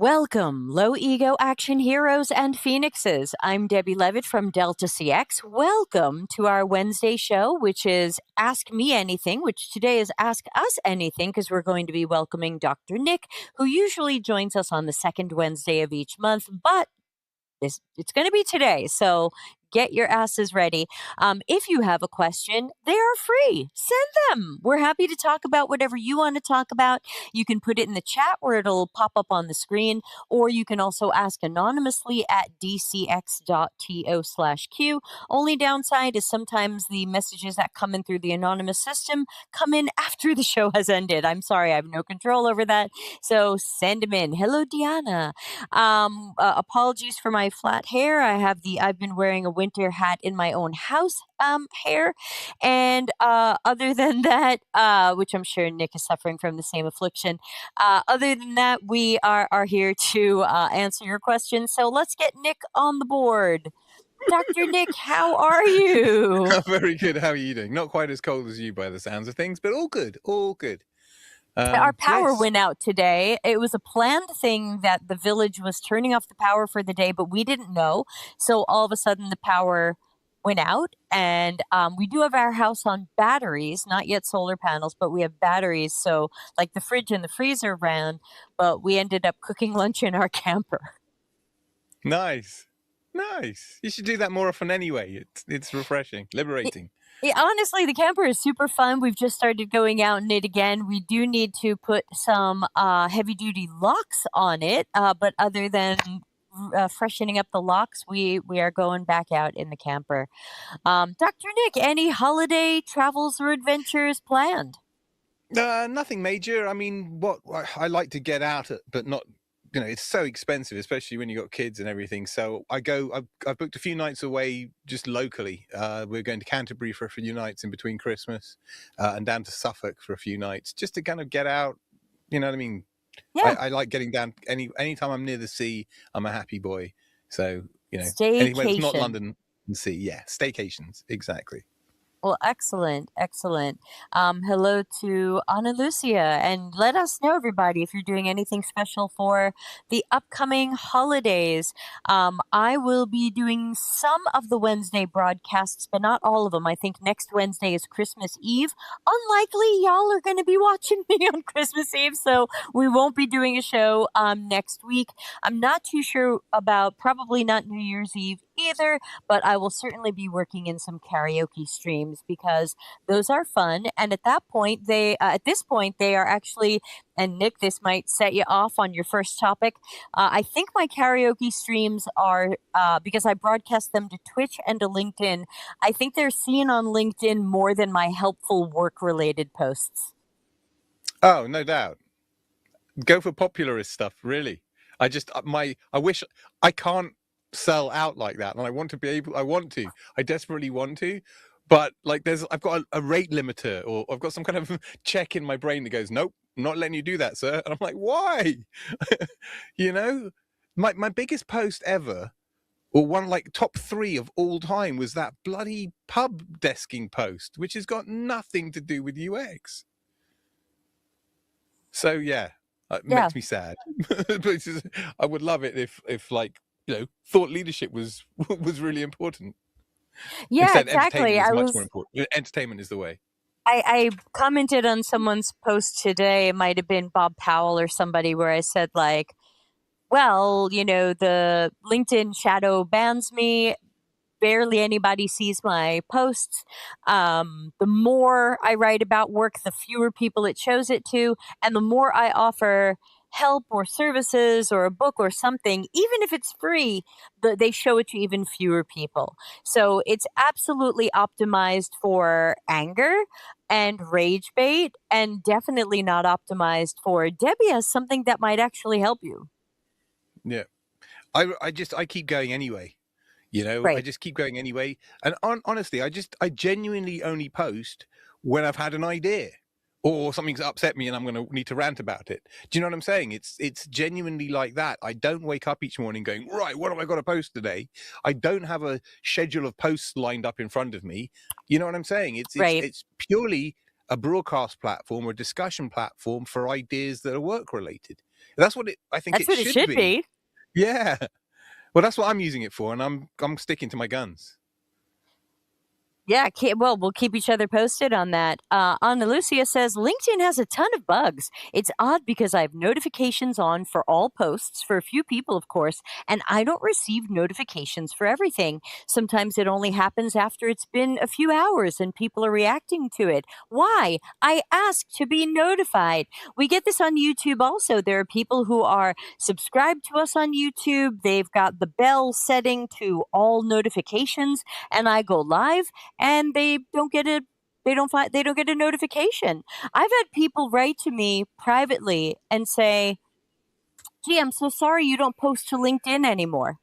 Welcome, low ego action heroes and phoenixes. I'm Debbie Levitt from dcx. Welcome to our Wednesday show, which is Ask Me Anything, which today is Ask Us Anything, because we're going to be welcoming Dr. Nick, who usually joins us on the second Wednesday of each month, but it's going to be today. So get your asses ready. If you have a question, they are free. Send them. We're happy to talk about whatever you want to talk about. You can put it in the chat where it'll pop up on the screen, or you can also ask anonymously at dcx.to/q. Only downside is sometimes the messages that come in through the anonymous system come in after the show has ended. I'm sorry, I have no control over that. So send them in. Hello, Diana. Apologies for my flat hair. I've been wearing a winter hat in my own house hair. And other than that, which I'm sure Nick is suffering from the same affliction, other than that, we are here to answer your questions. So let's get Nick on the board. Dr. Nick, how are you? Very good. How are you doing? Not quite as cold as you by the sounds of things, but all good. All good. Our power Yes. went out today. It was a planned thing that the village was turning off the power for the day, but we didn't know. So all of a sudden, the power went out. And we do have our house on batteries, not yet solar panels, but we have batteries. So, like the fridge and the freezer ran, but we ended up cooking lunch in our camper. Nice. Nice. You should do that more often anyway. It's refreshing, liberating. Yeah, honestly, the camper is super fun. We've just started going out in it again. We do need to put some heavy duty locks on it, but other than freshening up the locks, we are going back out in the camper. Dr. Nick, any holiday travels or adventures planned? Nothing major. I mean, what I like to get out, but not. It's so expensive, especially when you got kids and everything. So I've booked a few nights away just locally. We're going to Canterbury for a few nights in between Christmas, and down to Suffolk for a few nights, just to kind of get out. You know what I mean? Yeah, I like getting down. Anytime I'm near the sea, I'm a happy boy. So anywhere that's not staycation. London and sea, yeah, staycations, exactly. Well, excellent, excellent. Hello to Ana Lucia, and let us know, everybody, if you're doing anything special for the upcoming holidays. I will be doing some of the Wednesday broadcasts, but not all of them. I think next Wednesday is Christmas Eve. Unlikely y'all are going to be watching me on Christmas Eve, so we won't be doing a show next week. I'm not too sure about probably not New Year's Eve either, but I will certainly be working in some karaoke streams because those are fun. And at this point, they are actually. And Nick, this might set you off on your first topic. I think my karaoke streams are because I broadcast them to Twitch and to LinkedIn. I think they're seen on LinkedIn more than my helpful work-related posts. Oh, no doubt. Go for popularist stuff, really. I wish I can't sell out like that, and I want to. I desperately want to, but like I've got a rate limiter, or I've got some kind of check in my brain that goes, nope, not letting you do that, sir. And I'm like, why? My biggest post ever, or one like top 3 of all time, was that bloody pub desking post, which has got nothing to do with UX. So yeah, it makes me sad. But I would love it if like thought leadership was really important. Yeah, Instead, exactly. entertainment is much more important. Entertainment is the way. I commented on someone's post today. It might have been Bob Powell or somebody, where I said like, well, the LinkedIn shadow bans me. Barely anybody sees my posts. The more I write about work, the fewer people it shows it to. And the more I offer help or services or a book or something, even if it's free, they show it to even fewer people. So it's absolutely optimized for anger and rage bait, and definitely not optimized for Debbie as something that might actually help you. Yeah, I keep going anyway. I Right. just keep going anyway. And honestly, I genuinely only post when I've had an idea or something's upset me and I'm going to need to rant about it. Do you know what I'm saying? It's genuinely like that. I don't wake up each morning going, right, what have I got to post today? I don't have a schedule of posts lined up in front of me. You know what I'm saying? Right. It's purely a broadcast platform or a discussion platform for ideas that are work related. That's what I think That's it what it should should be. be. Yeah. Well, that's what I'm using it for, and I'm sticking to my guns. Yeah, well, we'll keep each other posted on that. Ana Lucia says LinkedIn has a ton of bugs. It's odd because I have notifications on for all posts, for a few people, of course, and I don't receive notifications for everything. Sometimes it only happens after it's been a few hours and people are reacting to it. Why? I ask to be notified. We get this on YouTube also. There are people who are subscribed to us on YouTube, they've got the bell setting to all notifications, and I go live and they don't get a notification. I've had people write to me privately and say, "Gee, I'm so sorry you don't post to LinkedIn anymore."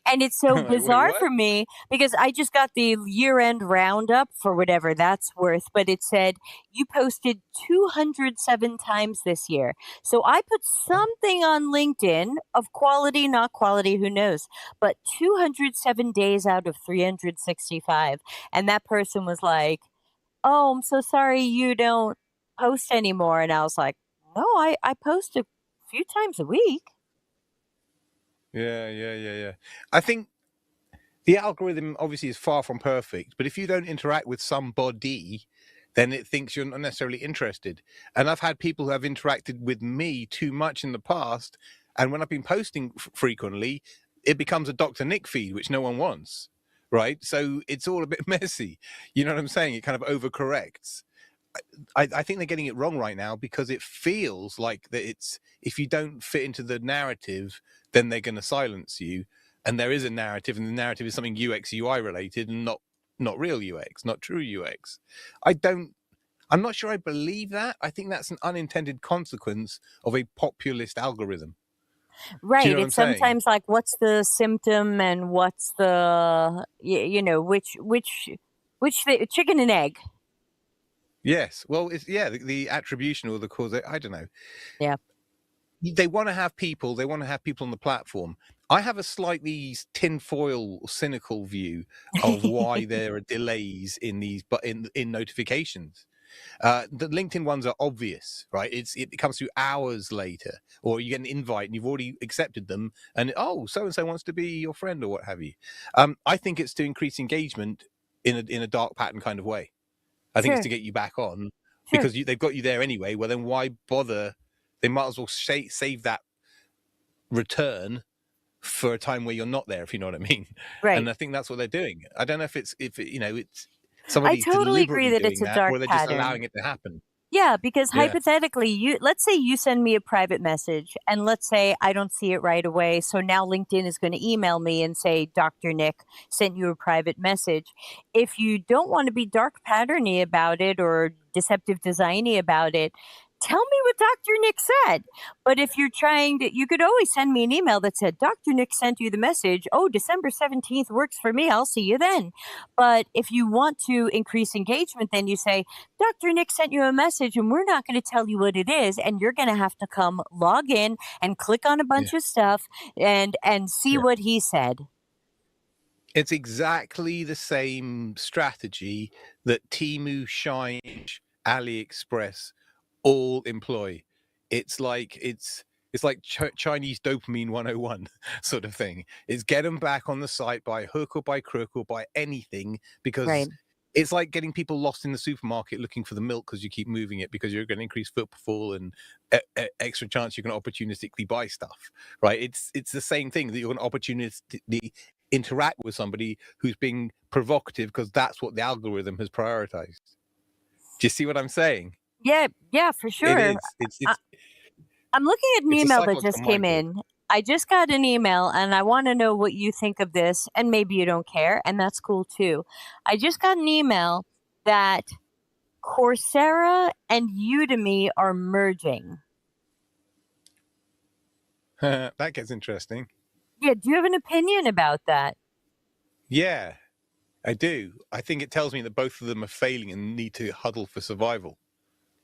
And it's so Like, wait, bizarre what? for me because I just got the year-end roundup for whatever that's worth, but it said you posted 207 times this year. So I put something on LinkedIn of quality, not quality, who knows, but 207 days out of 365. And that person was like, "Oh, I'm so sorry you don't post anymore." And I was like, "No, I post a few times a week." Yeah. I think the algorithm obviously is far from perfect, but if you don't interact with somebody, then it thinks you're not necessarily interested. And I've had people who have interacted with me too much in the past, and when I've been posting frequently, it becomes a Dr. Nick feed, which no one wants, right? So it's all a bit messy. You know what I'm saying? It kind of overcorrects. I think they're getting it wrong right now because it feels like that it's if you don't fit into the narrative, then they're going to silence you. And there is a narrative, and the narrative is something UX UI related, and not real UX, not true UX. I don't. I'm not sure I believe that. I think that's an unintended consequence of a populist algorithm. Do you Right. know what I'm It's saying? sometimes like, what's the symptom and what's the, which the chicken and egg. Yes. Well, it's the attribution or the cause. I don't know. Yeah. They want to have people. They want to have people on the platform. I have a slightly tinfoil, cynical view of why there are delays in these, but in notifications. The LinkedIn ones are obvious, right? It comes through hours later, or you get an invite and you've already accepted them, and oh, so and so wants to be your friend or what have you. I think it's to increase engagement in a dark pattern kind of way. I think it's Sure. to get you back on Sure. because they've got you there anyway. Well, then why bother? They might as well save that return for a time where you're not there, if you know what I mean. Right. And I think that's what they're doing. I don't know if it's I somebody's totally agree deliberately that it's doing a that dark or they're just pattern. allowing it to happen. Yeah, because Yeah. hypothetically, let's say you send me a private message, and let's say I don't see it right away. So now LinkedIn is going to email me and say, "Dr. Nick sent you a private message." If you don't want to be dark patterny about it or deceptive designy about it, tell me what Dr. Nick said. But if you're trying to, you could always send me an email that said, "Dr. Nick sent you the message. Oh, December 17th works for me. I'll see you then." But if you want to increase engagement, then you say, "Dr. Nick sent you a message and we're not going to tell you what it is, and you're going to have to come log in and click on a Yeah. bunch of stuff and see Yeah. what he said." It's exactly the same strategy that Temu, Shine, AliExpress all employ. It's like Chinese dopamine 101 sort of thing. It's get them back on the site by hook or by crook or by anything because Right. it's like getting people lost in the supermarket looking for the milk because you keep moving it because you're going to increase footfall and extra chance you can opportunistically buy stuff, right? It's the same thing that you're going to opportunistically interact with somebody who's being provocative because that's what the algorithm has prioritized. Do you see what I'm saying? Yeah, yeah, for It sure. is. I, I'm looking at an It's a email that psychological just came minefield. in. I just got an email and I want to know what you think of this, and maybe you don't care, and that's cool too. I just got an email that Coursera and Udemy are merging. That gets interesting. Yeah, do you have an opinion about that? Yeah, I do. I think it tells me that both of them are failing and need to huddle for survival.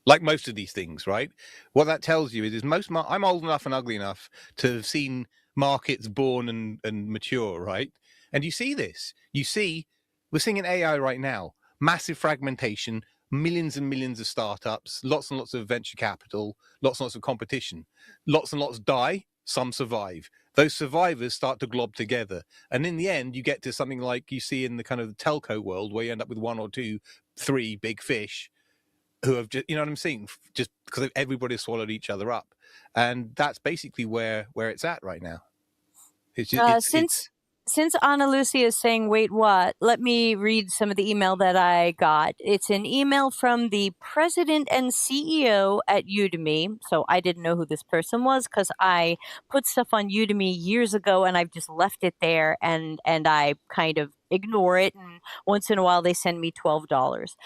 Like most of these things, right? What that tells you is I'm old enough and ugly enough to have seen markets born and mature, right? And you see this. You see, we're seeing an AI right now, massive fragmentation, millions and millions of startups, lots and lots of venture capital, lots and lots of competition. Lots and lots die, some survive. Those survivors start to glob together. And in the end, you get to something like you see in the kind of telco world, where you end up with one or two, three big fish who have just, you know what I'm saying, just because everybody swallowed each other up. And that's basically where it's at right now. It's just, Uh, it's since since Ana Lucia is saying, "Wait, what?" Let me read some of the email that I got. It's an email from the president and CEO at Udemy. So I didn't know who this person was because I put stuff on Udemy years ago, and I've just left it there, and I kind of ignore it. And once in a while, they send me $12.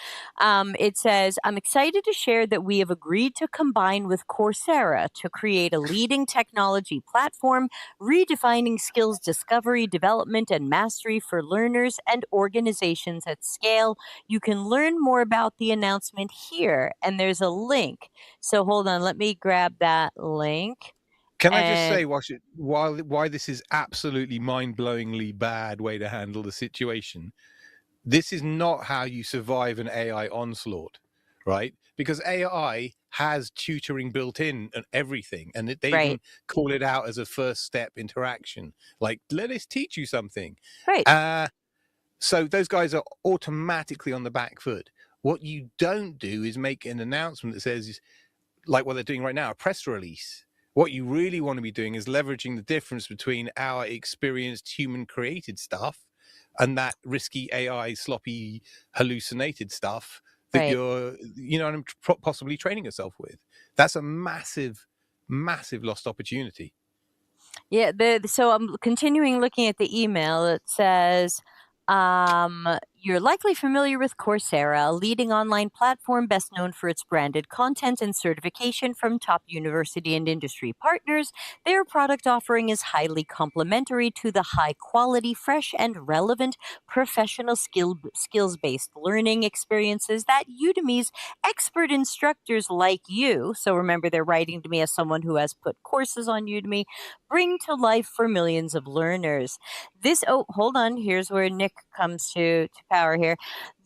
It says, "I'm excited to share that we have agreed to combine with Coursera to create a leading technology platform redefining skills discovery, development, and mastery for learners and organizations at scale. You can learn more about the announcement here, and there's a link. So hold on, let me grab that link. Can I just And say, why this is absolutely mind-blowingly bad way to handle the situation? This is not how you survive an AI onslaught, right? Because AI has tutoring built in and everything, and they right, even call it out as a first step interaction. Like, let us teach you something. right, So those guys are automatically on the back foot. What you don't do is make an announcement that says, like what they're doing right now, a press release. What you really want to be doing is leveraging the difference between our experienced human created stuff and that risky AI, sloppy, hallucinated stuff that right. you're, possibly training yourself with. That's a massive, massive lost opportunity. Yeah, so I'm continuing looking at the email. It says, you're likely familiar with Coursera, a leading online platform best known for its branded content and certification from top university and industry partners. Their product offering is highly complementary to the high quality, fresh, and relevant professional skills based learning experiences that Udemy's expert instructors like you, so remember they're writing to me as someone who has put courses on Udemy, bring to life for millions of learners. Hold on, here's where Nick comes to power here.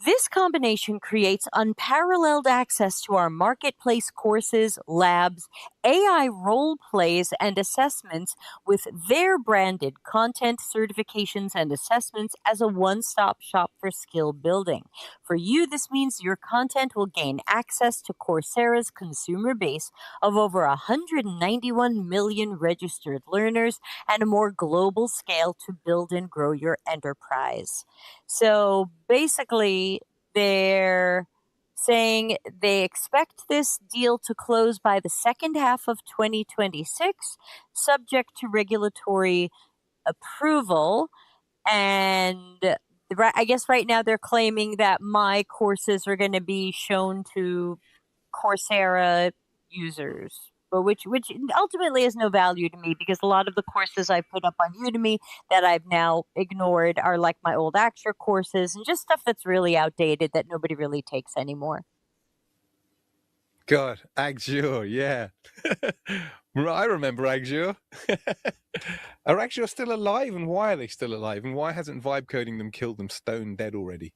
This combination creates unparalleled access to our marketplace courses, labs, AI role plays, and assessments with their branded content, certifications, and assessments as a one stop shop for skill building. For you, this means your content will gain access to Coursera's consumer base of over 191 million registered learners and a more global scale to build and grow your enterprise. So basically, they're saying they expect this deal to close by the second half of 2026, subject to regulatory approval. And I guess right now they're claiming that my courses are going to be shown to Coursera users, but which ultimately has no value to me because a lot of the courses I put up on Udemy that I've now ignored are like my old Acture courses and just stuff that's really outdated that nobody really takes anymore. God, Azure, yeah. I remember Azure. Are Azure still alive, and why are they still alive? And why hasn't vibe coding them killed them stone dead already?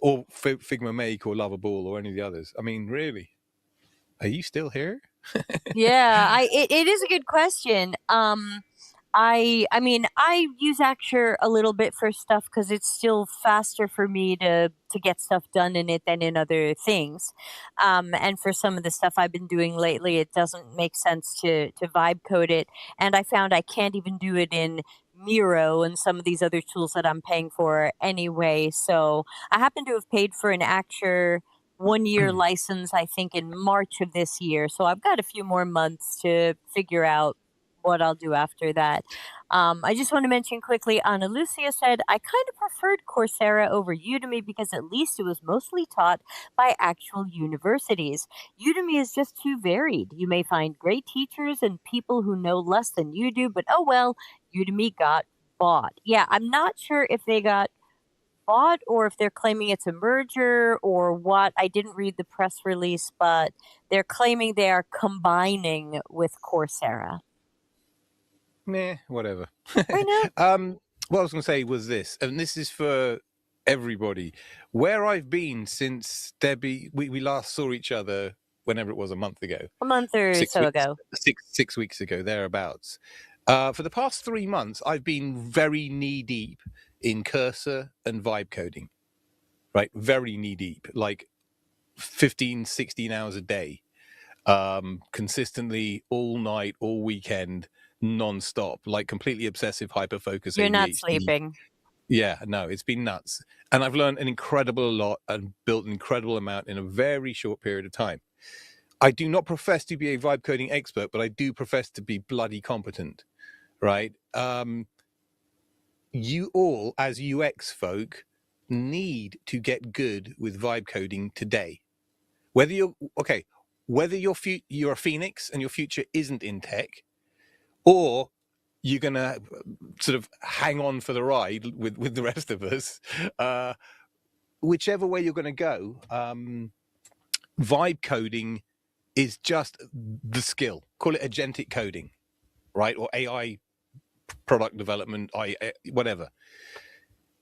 Or Figma Make or Lovable or any of the others? I mean, really? Are you still here? Yeah, it is a good question. I mean I use Acture a little bit for stuff because it's still faster for me to get stuff done in it than in other things. And for some of the stuff I've been doing lately, it doesn't make sense to vibe code it. And I found I can't even do it in Miro and some of these other tools that I'm paying for anyway. So I happen to have paid for an Acture 1 year license, I think, in March of this year. So I've got a few more months to figure out what I'll do after that. I just want to mention quickly, Ana Lucia said, I kind of preferred Coursera over Udemy because at least it was mostly taught by actual universities. Udemy is just too varied. You may find great teachers and people who know less than you do, but oh well, Udemy got bought. Yeah, I'm not sure if they got bought or if they're claiming it's a merger or what. I didn't read the press release, but they're claiming they are combining with Coursera. Nah, whatever. Right now? What I was going to say was this, and this is for everybody. Where I've been since Debbie, we last saw each other whenever it was, a month ago, A month or six so weeks, ago. 6 weeks ago, thereabouts. For the past 3 months, I've been very knee deep in cursor and vibe coding, right? Very knee deep, like 15, 16 hours a day, consistently all night, all weekend, non-stop, like completely obsessive, hyper focus, You're not ADHD. sleeping. Yeah, no, it's been nuts. And I've learned an incredible lot and built an incredible amount in a very short period of time. I do not profess to be a vibe coding expert, but I do profess to be bloody competent, right? You all, as UX folk, need to get good with vibe coding today. Whether you're okay, whether you're a phoenix and your future isn't in tech, or you're gonna sort of hang on for the ride with the rest of us. Whichever way you're going to go, vibe coding is just the skill. Call it agentic coding, right? Or AI product development, whatever.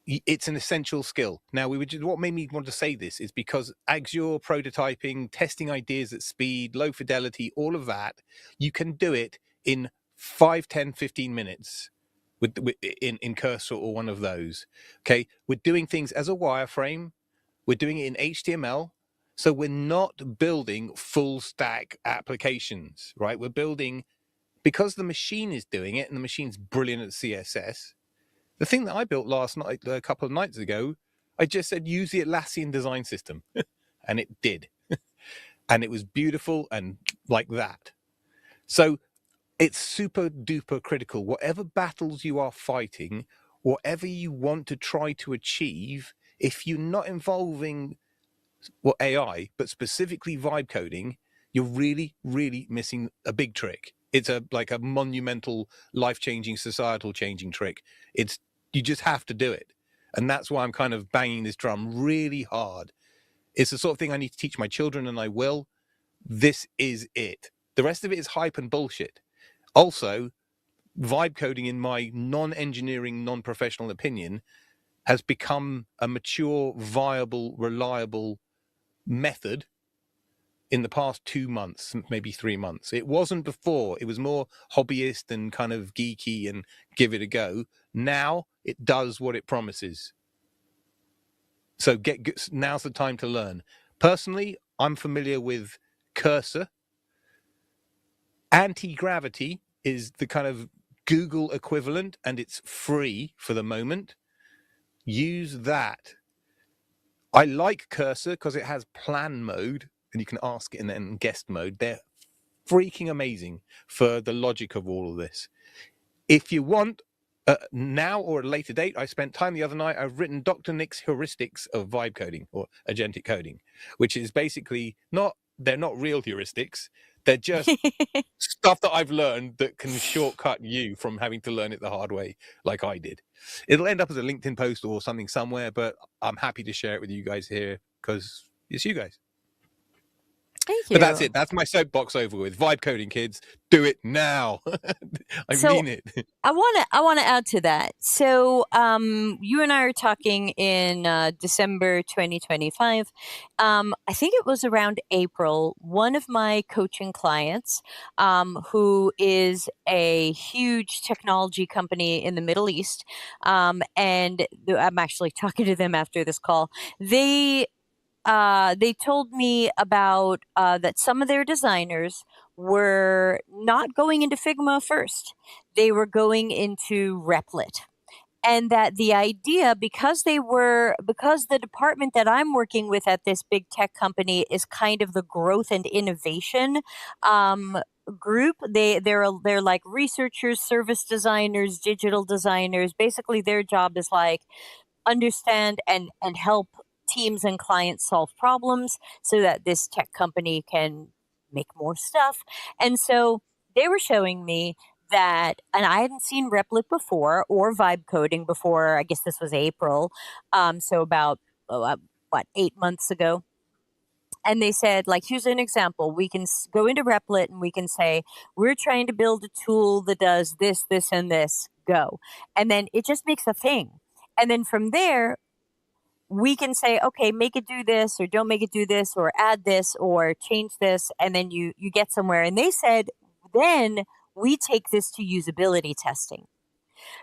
It's an essential skill. Now, what made me want to say this is because as you're prototyping, testing ideas at speed, low fidelity, all of that, you can do it in 5, 10, 15 minutes in Cursor or one of those. Okay, we're doing things as a wireframe. We're doing it in HTML. So we're not building full stack applications, right? We're building, because the machine is doing it and the machine's brilliant at CSS. The thing that I built last night, a couple of nights ago, I just said, use the Atlassian design system. And it did. And it was beautiful and like that. So it's super duper critical. Whatever battles you are fighting, whatever you want to try to achieve, if you're not involving AI, but specifically vibe coding, you're really, really missing a big trick. It's like a monumental, life-changing, societal-changing trick. You just have to do it, and that's why I'm kind of banging this drum really hard. It's the sort of thing I need to teach my children, and I will. This is it. The rest of it is hype and bullshit. Also, vibe coding, in my non-engineering, non-professional opinion, has become a mature, viable, reliable method in the past 2 months, maybe 3 months. It wasn't before. It was more hobbyist and kind of geeky and give it a go. Now it does what it promises. So now's the time to learn. Personally, I'm familiar with Cursor. Anti-gravity is the kind of Google equivalent, and it's free for the moment. Use that. I like Cursor because it has plan mode, and you can ask it in guest mode. They're freaking amazing for the logic of all of this. If you want, now or at a later date, I spent time the other night, I've written Dr. Nick's heuristics of vibe coding or agentic coding, which is basically they're not real heuristics. They're just stuff that I've learned that can shortcut you from having to learn it the hard way, like I did. It'll end up as a LinkedIn post or something somewhere, but I'm happy to share it with you guys here because it's you guys. Thank But that's you. it. That's my soapbox over with. Vibe coding, kids. Do it now. I So mean it. I want to add to that. So you and I are talking in December 2025. I think it was around April. One of my coaching clients, who is a huge technology company in the Middle East, and I'm actually talking to them after this call. They told me about that some of their designers were not going into Figma first. They were going into Replit. And that the idea, because the department that I'm working with at this big tech company is kind of the growth and innovation um, group. They're like researchers, service designers, digital designers. Basically, their job is like understand and help teams and clients solve problems so that this tech company can make more stuff. And so they were showing me that, and I hadn't seen Replit before or vibe coding before. I guess this was April, so about what 8 months ago. And they said, like, here's an example. We can go into Replit and we can say, we're trying to build a tool that does this, this, and this. Go, and then it just makes a thing. And then from there, we can say, okay, make it do this, or don't make it do this, or add this, or change this, and then you get somewhere. And they said, then we take this to usability testing,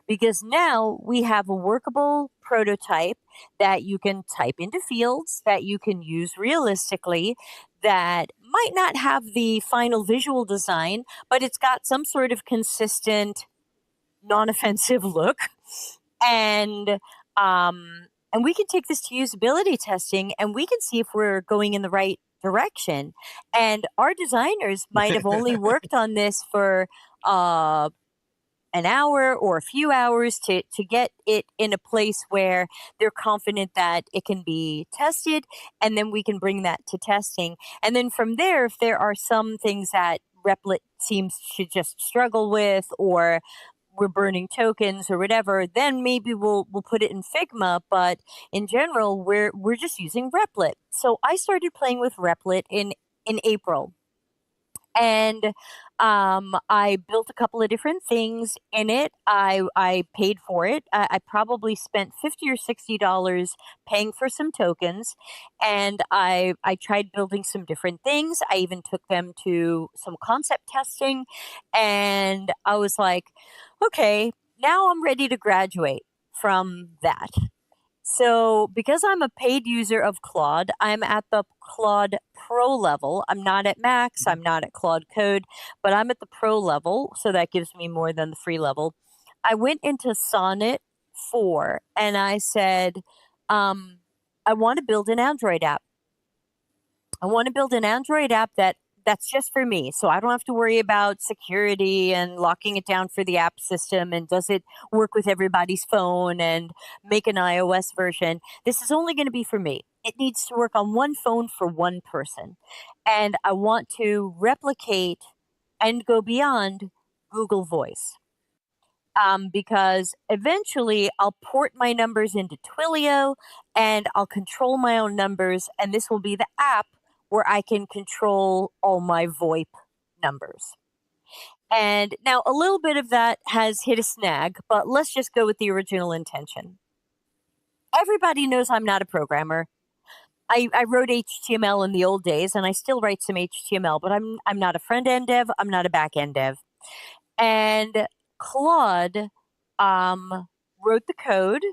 because now we have a workable prototype that you can type into fields that you can use realistically, that might not have the final visual design, but it's got some sort of consistent, non-offensive look. And and we can take this to usability testing, and we can see if we're going in the right direction. And our designers might have only worked on this for uh an hour or a few hours to get it in a place where they're confident that it can be tested, and then we can bring that to testing. And then from there, if there are some things that Replit seems to just struggle with, or we're burning tokens or whatever, then maybe we'll put it in Figma. But in general, we're just using Replit. So I started playing with Replit in April, and I built a couple of different things in it. I paid for it. I probably spent $50 or $60 paying for some tokens, and I tried building some different things. I even took them to some concept testing, and I was like, okay, now I'm ready to graduate from that. So, because I'm a paid user of Claude, I'm at the Claude Pro level. I'm not at Max, I'm not at Claude Code, but I'm at the Pro level. So, that gives me more than the free level. I went into Sonnet 4 and I said, um, I want to build an Android app. I want to build an Android app that's just for me. So I don't have to worry about security and locking it down for the app system, and does it work with everybody's phone, and make an iOS version. This is only going to be for me. It needs to work on one phone for one person. And I want to replicate and go beyond Google Voice. Because eventually I'll port my numbers into Twilio, and I'll control my own numbers. And this will be the app where I can control all my VoIP numbers. And now a little bit of that has hit a snag, but let's just go with the original intention. Everybody knows I'm not a programmer. I wrote HTML in the old days, and I still write some HTML, but I'm not a front end dev. I'm not a back end dev. And Claude wrote the code,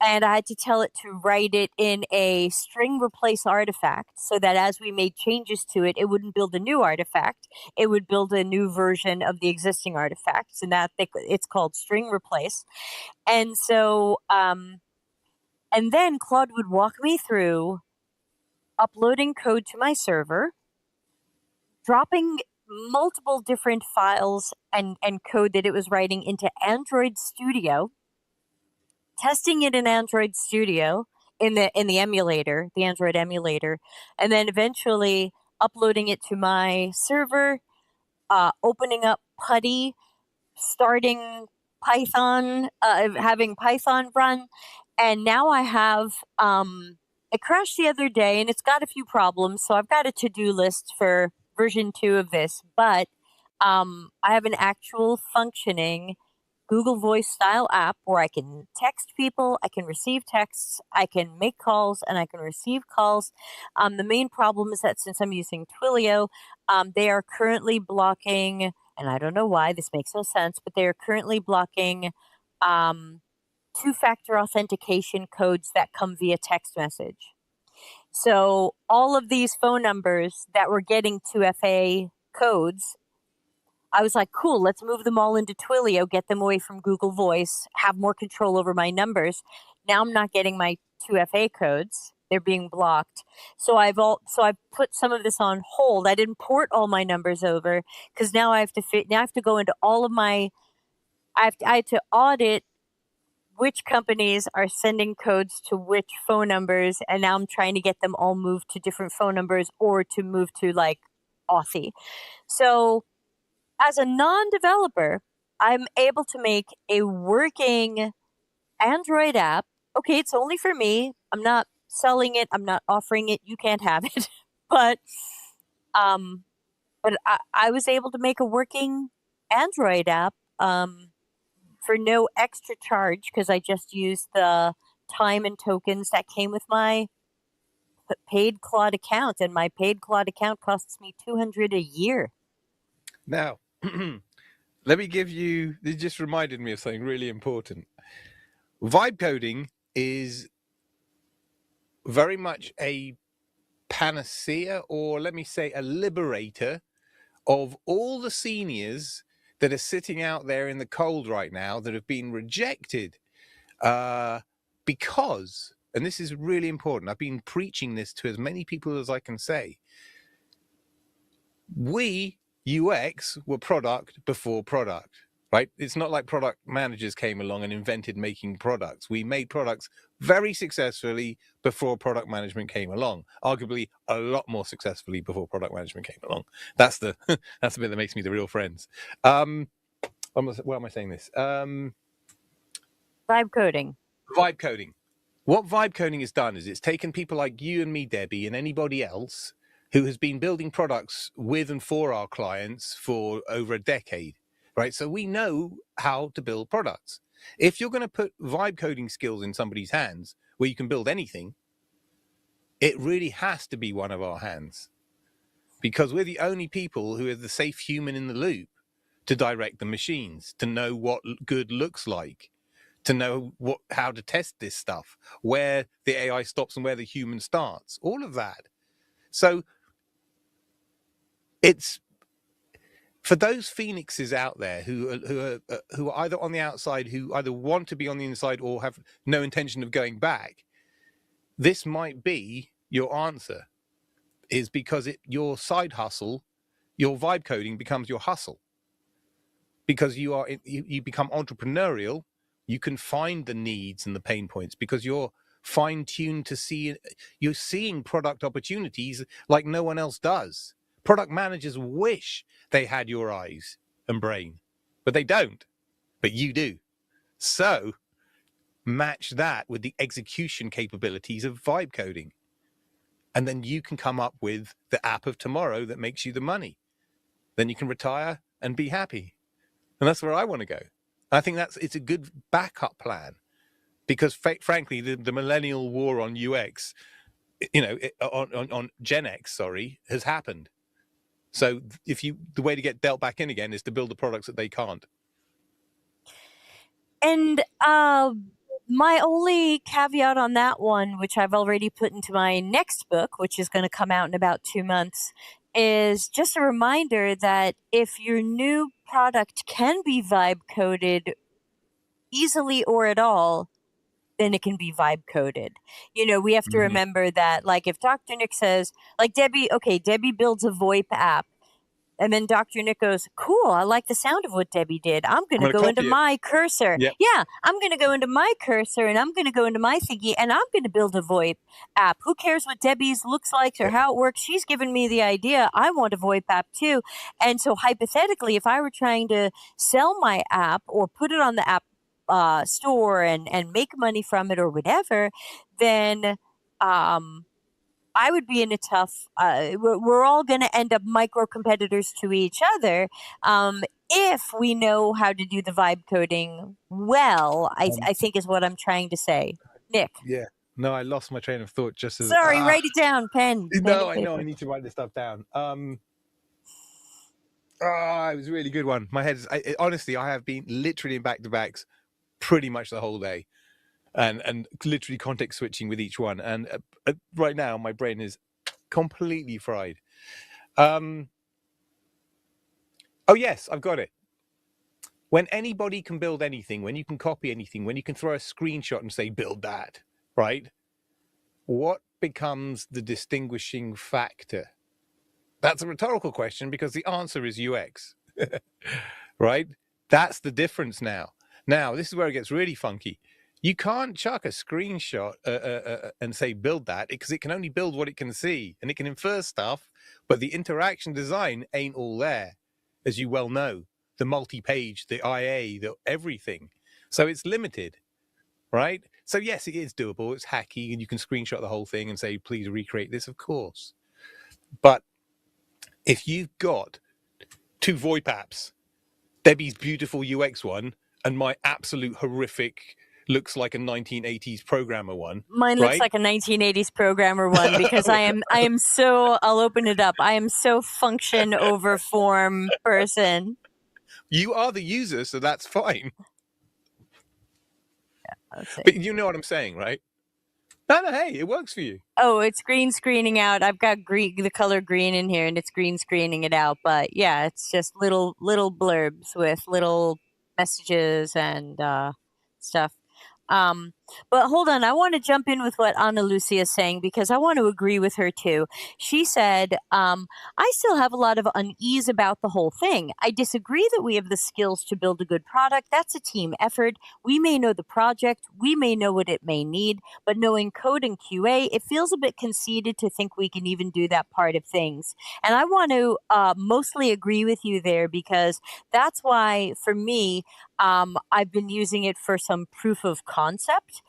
and I had to tell it to write it in a string replace artifact, so that as we made changes to it, it wouldn't build a new artifact. It would build a new version of the existing artifacts, and it's called string replace. And so, and then Claude would walk me through uploading code to my server, dropping multiple different files and code that it was writing into Android Studio, testing it in Android Studio in the emulator, the Android emulator, and then eventually uploading it to my server, opening up Putty, starting Python, having Python run, and now I have. It crashed the other day, and it's got a few problems, so I've got a to-do list for version 2 of this. But I have an actual functioning Google Voice style app where I can text people, I can receive texts, I can make calls, and I can receive calls. The main problem is that since I'm using Twilio, they are currently blocking, and I don't know why, this makes no sense, but they are currently blocking um, two-factor authentication codes that come via text message. So all of these phone numbers that were getting 2FA codes, I was like, cool, let's move them all into Twilio, get them away from Google Voice, have more control over my numbers. Now I'm not getting my 2FA codes. They're being blocked. So I've put some of this on hold. I didn't port all my numbers over, because now now I have to go into all of my I have to audit which companies are sending codes to which phone numbers, and now I'm trying to get them all moved to different phone numbers, or to move to like Authy. So as a non-developer, I'm able to make a working Android app. Okay, it's only for me. I'm not selling it. I'm not offering it. You can't have it. but um, I was able to make a working Android app for no extra charge, because I just used the time and tokens that came with my paid Claude account, and my paid Claude account costs me $200 a year. Now, let me give you, this just reminded me of something really important. Vibe coding is very much a panacea, or let me say a liberator of all the seniors that are sitting out there in the cold right now that have been rejected because, and this is really important, I've been preaching this to as many people as I can say, we UX were product before product, right? It's not like product managers came along and invented making products. We made products very successfully before product management came along, arguably a lot more successfully before product management came along. That's the that's the bit that makes me the real friends. Why am I saying this? Vibe coding. Vibe coding. What vibe coding has done is it's taken people like you and me, Debbie, and anybody else who has been building products with and for our clients for over a decade, right? So we know how to build products. If you're going to put vibe coding skills in somebody's hands where you can build anything, it really has to be one of our hands, because we're the only people who are the safe human in the loop to direct the machines, to know what good looks like, to know how to test this stuff, where the AI stops and where the human starts, all of that. So it's for those phoenixes out there who are either on the outside, who either want to be on the inside or have no intention of going back. This might be your answer, is because your side hustle, your vibe coding becomes your hustle, because you become entrepreneurial. You can find the needs and the pain points because you're fine-tuned to see, you're seeing product opportunities like no one else does. Product managers wish they had your eyes and brain, but they don't, but you do. So match that with the execution capabilities of vibe coding, and then you can come up with the app of tomorrow that makes you the money. Then you can retire and be happy. And that's where I want to go. I think it's a good backup plan, because frankly, the millennial war on UX, on Gen X, has happened. So the way to get dealt back in again is to build the products that they can't. And my only caveat on that one, which I've already put into my next book, which is going to come out in about 2 months, is just a reminder that if your new product can be vibe coded easily or at all, then it can be vibe coded. We have to Mm-hmm. remember that, like, if Dr. Nick says, like, Debbie builds a VoIP app. And then Dr. Nick goes, cool, I like the sound of what Debbie did. I'm going to go into my cursor. Yep. Yeah, I'm going to go into my cursor, and I'm going to go into my thingy, and I'm going to build a VoIP app. Who cares what Debbie's looks like or how it works? She's given me the idea. I want a VoIP app too. And so hypothetically, if I were trying to sell my app or put it on the app store and make money from it or whatever, then I would be in a tough. We're all going to end up micro competitors to each other. If we know how to do the vibe coding well, I think is what I'm trying to say. Nick. Yeah. No, I lost my train of thought just as. Sorry, write it down, pen. No, I know. I need to write this stuff down. It was a really good one. My head's honestly, I have been literally in back-to-backs pretty much the whole day, and literally context switching with each one. And right now, my brain is completely fried. Oh yes, I've got it. When anybody can build anything, when you can copy anything, when you can throw a screenshot and say build that, right? What becomes the distinguishing factor? That's a rhetorical question, because the answer is UX, right? That's the difference now. Now, this is where it gets really funky. You can't chuck a screenshot and say build that, because it can only build what it can see, and it can infer stuff, but the interaction design ain't all there, as you well know. The multi-page, the IA, the everything. So it's limited, right? So yes, it is doable. It's hacky, and you can screenshot the whole thing and say, please recreate this, of course. But if you've got two VoIP apps, Debbie's beautiful UX one and my absolute horrific looks like a 1980s programmer one, Mine looks right? like a 1980s programmer one because I am so I'll open it up. I am so function over form person. You are the user, so that's fine. Let's see. But you know what I'm saying, right? No, no, hey, it works for you. Oh, it's green screening out. I've got green, the color green in here, and it's green screening it out. But yeah, it's just little blurbs with little messages and stuff. Um, but hold on, I want to jump in with what Ana Lucia is saying because I want to agree with her too. She said, I still have a lot of unease about the whole thing. I disagree that we have the skills to build a good product. That's a team effort. We may know the project, we may know what it may need, but knowing code and QA, it feels a bit conceited to think we can even do that part of things. And I want to mostly agree with you there because that's why, for me, I've been using it for some proof of concept,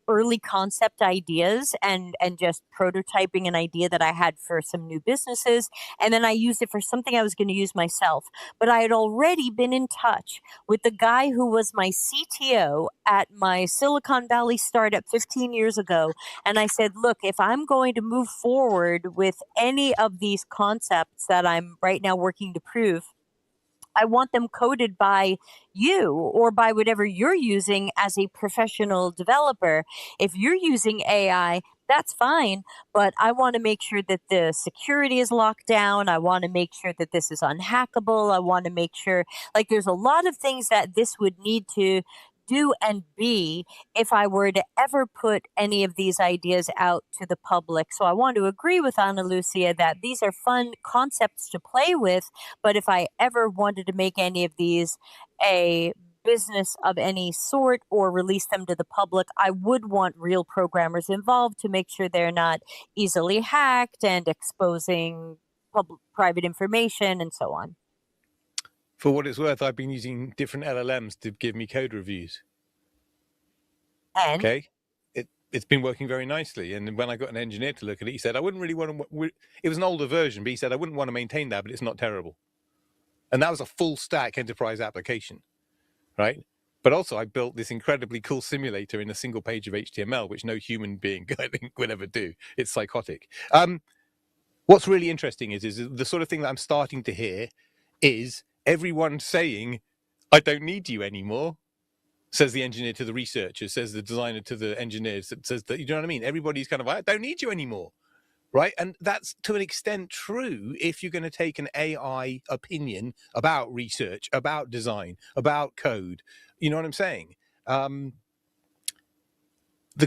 early concept ideas, and just prototyping an idea that I had for some new businesses. And then I used it for something I was going to use myself. But I had already been in touch with the guy who was my CTO at my Silicon Valley startup 15 years ago. And I said, look, if I'm going to move forward with any of these concepts that I'm right now working to prove, I want them coded by you or by whatever you're using as a professional developer. If you're using AI, that's fine, but I want to make sure that the security is locked down. I want to make sure that this is unhackable. I want to make sure, like, there's a lot of things that this would need to do and be if I were to ever put any of these ideas out to the public. So I want to agree with Ana Lucia that these are fun concepts to play with, but if I ever wanted to make any of these a business of any sort or release them to the public, I would want real programmers involved to make sure they're not easily hacked and exposing private information and so on. For what it's worth, I've been using different LLMs to give me code reviews. And Okay. It's been working very nicely. And when I got an engineer to look at it, he said, I wouldn't really want to, it was an older version, but he said, I wouldn't want to maintain that, but it's not terrible. And that was a full stack enterprise application, right? But also I built this incredibly cool simulator in a single page of HTML, which no human being, I think, would ever do. It's psychotic. What's really interesting is the sort of thing that I'm starting to hear is everyone saying, I don't need you anymore. Says the engineer to the researcher, says the designer to the engineers, says that, you know what I mean? Everybody's kind of, I don't need you anymore, right? And that's to an extent true if you're going to take an AI opinion about research, about design, about code. You know what I'm saying? The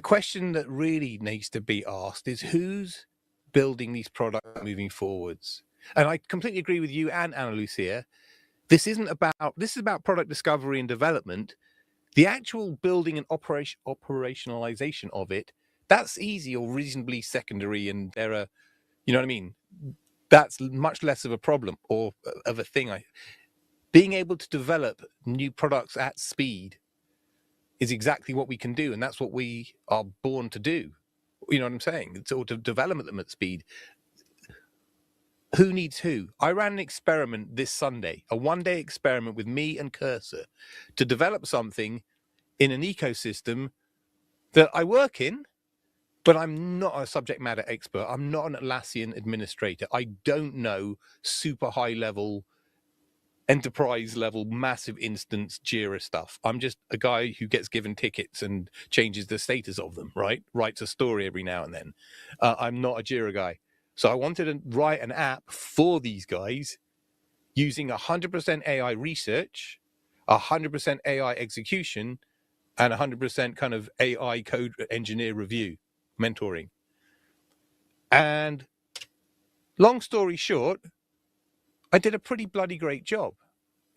question that really needs to be asked is who's building these products moving forwards? And I completely agree with you and Ana Lucia. This is about product discovery and development. The actual building and operationalization of it, that's easy or reasonably secondary, and there are, you know what I mean? That's much less of a problem or of a thing. Being able to develop new products at speed is exactly what we can do, and that's what we are born to do. You know what I'm saying? It's all to develop them at speed. Who needs who? I ran an experiment this Sunday, a one-day experiment with me and Cursor to develop something in an ecosystem that I work in, but I'm not a subject matter expert. I'm not an Atlassian administrator. I don't know super high level, enterprise level, massive instance Jira stuff. I'm just a guy who gets given tickets and changes the status of them, right? Writes a story every now and then. I'm not a Jira guy. So I wanted to write an app for these guys using 100% AI research, 100% AI execution, and 100% kind of AI code engineer review, mentoring. And long story short, I did a pretty bloody great job.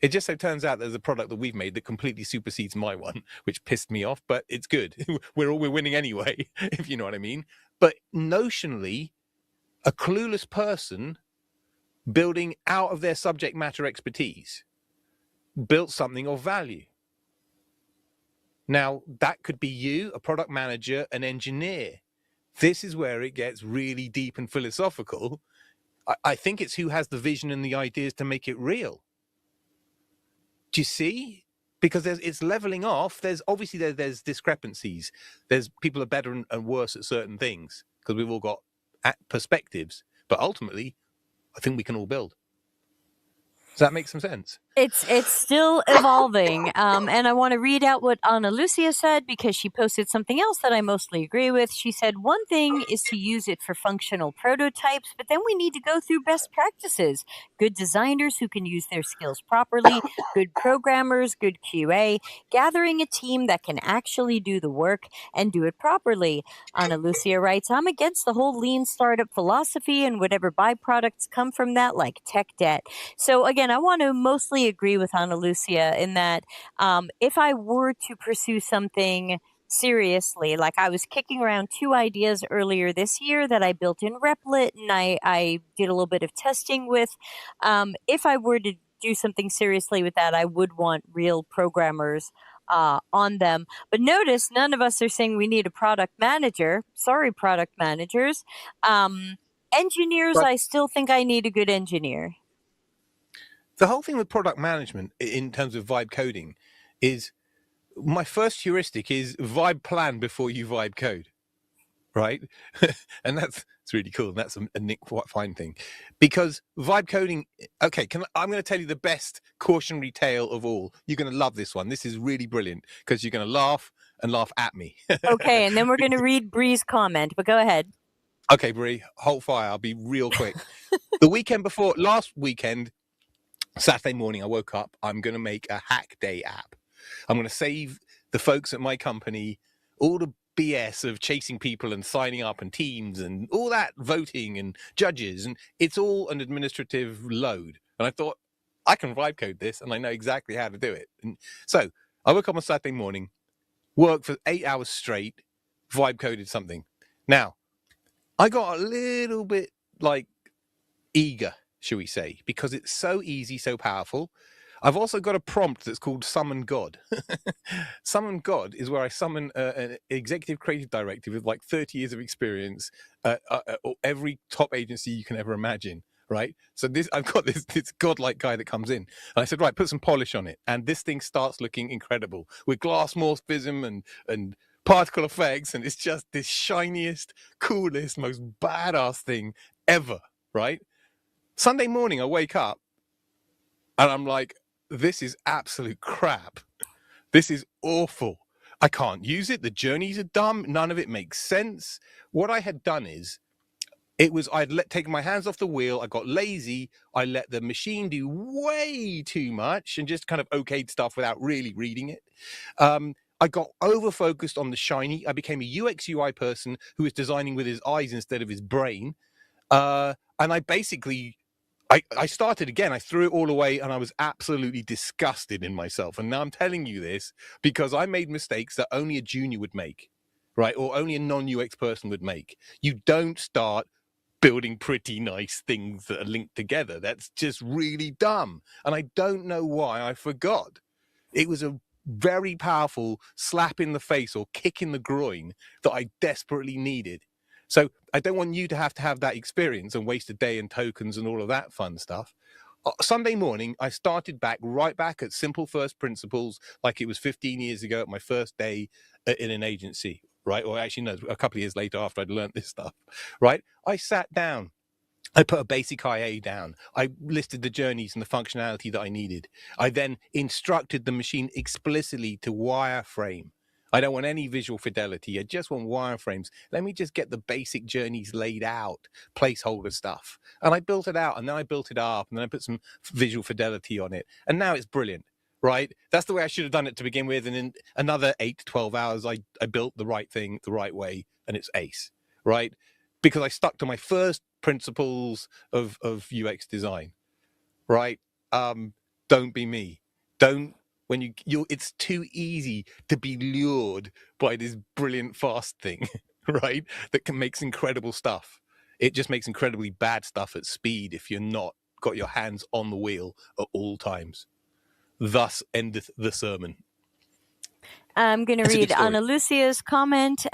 It just so turns out there's a product that we've made that completely supersedes my one, which pissed me off, but it's good. We're winning anyway, if you know what I mean. But notionally, a clueless person building out of their subject matter expertise built something of value. Now, that could be you, a product manager, an engineer. This is where it gets really deep and philosophical. I think it's who has the vision and the ideas to make it real. Do you see? because it's leveling off. There's obviously there's discrepancies. There's people are better and worse at certain things because we've all got perspectives. But ultimately, I think we can all build. Does that make some sense? It's still evolving, and I want to read out what Ana Lucia said because she posted something else that I mostly agree with. She said one thing is to use it for functional prototypes, but then we need to go through best practices. Good designers who can use their skills properly, good programmers, good QA, gathering a team that can actually do the work and do it properly. Ana Lucia writes, I'm against the whole lean startup philosophy and whatever byproducts come from that, like tech debt. So again, I want to mostly agree with Ana Lucia in that if I were to pursue something seriously, like I was kicking around two ideas earlier this year that I built in Replit and I did a little bit of testing with. If I were to do something seriously with that, I would want real programmers on them. But notice none of us are saying we need a product manager. Sorry, product managers. Engineers, But I still think I need a good engineer. the whole thing with product management in terms of vibe coding is my first heuristic is vibe plan before you vibe code, right? And it's really cool. And that's a Nick Fine thing, because vibe coding. Okay, I'm going to tell you the best cautionary tale of all. You're going to love this one. This is really brilliant because you're going to laugh and laugh at me. Okay, and then we're going to read Bree's comment, but go ahead. Okay, Bree, hold fire. I'll be real quick. The weekend before, last weekend, Saturday morning, I woke up. I'm going to make a hack day app. I'm going to save the folks at my company all the BS of chasing people and signing up and teams and all that voting and judges. And it's all an administrative load. And I thought, I can vibe code this and I know exactly how to do it. And so I woke up on Saturday morning, worked for 8 hours straight, vibe coded something. Now, I got a little bit like eager, shall we say, because it's so easy, so powerful. I've also got a prompt that's called Summon God. Summon God is where I summon an executive creative director with like 30 years of experience, or every top agency you can ever imagine, right? So I've got this godlike guy that comes in, and I said, right, put some polish on it, and this thing starts looking incredible with glass morphism and particle effects, and it's just this shiniest, coolest, most badass thing ever, right? Sunday morning, I wake up and I'm like, this is absolute crap. This is awful. I can't use it. The journeys are dumb. None of it makes sense. What I had done is, I'd taken my hands off the wheel. I got lazy. I let the machine do way too much and just kind of okayed stuff without really reading it. I got over focused on the shiny. I became a UX UI person who was designing with his eyes instead of his brain. And I basically I started again. I threw it all away and I was absolutely disgusted in myself. And now I'm telling you this because I made mistakes that only a junior would make, right? Or only a non-UX person would make. You don't start building pretty nice things that are linked together. That's just really dumb. And I don't know why I forgot. It was a very powerful slap in the face or kick in the groin that I desperately needed. So I don't want you to have that experience and waste a day in tokens and all of that fun stuff. Sunday morning, I started right back at simple first principles, like it was 15 years ago at my first day in an agency, right? Or actually, no, a couple of years later after I'd learned this stuff, right? I sat down. I put a basic IA down. I listed the journeys and the functionality that I needed. I then instructed the machine explicitly to wireframe. I don't want any visual fidelity. I just want wireframes. Let me just get the basic journeys laid out, placeholder stuff. And I built it out, and then I built it up, and then I put some visual fidelity on it. And now it's brilliant, right? That's the way I should have done it to begin with. And in another 8 to 12 hours, I built the right thing the right way, and it's ace, right? Because I stuck to my first principles of UX design, right? Don't be me. Don't when you it's too easy to be lured by this brilliant fast thing, right? That can makes incredible stuff. It just makes incredibly bad stuff at speed if you're not got your hands on the wheel at all times. Thus endeth the sermon. I'm going to It's a good read story. Ana Lucia's comment,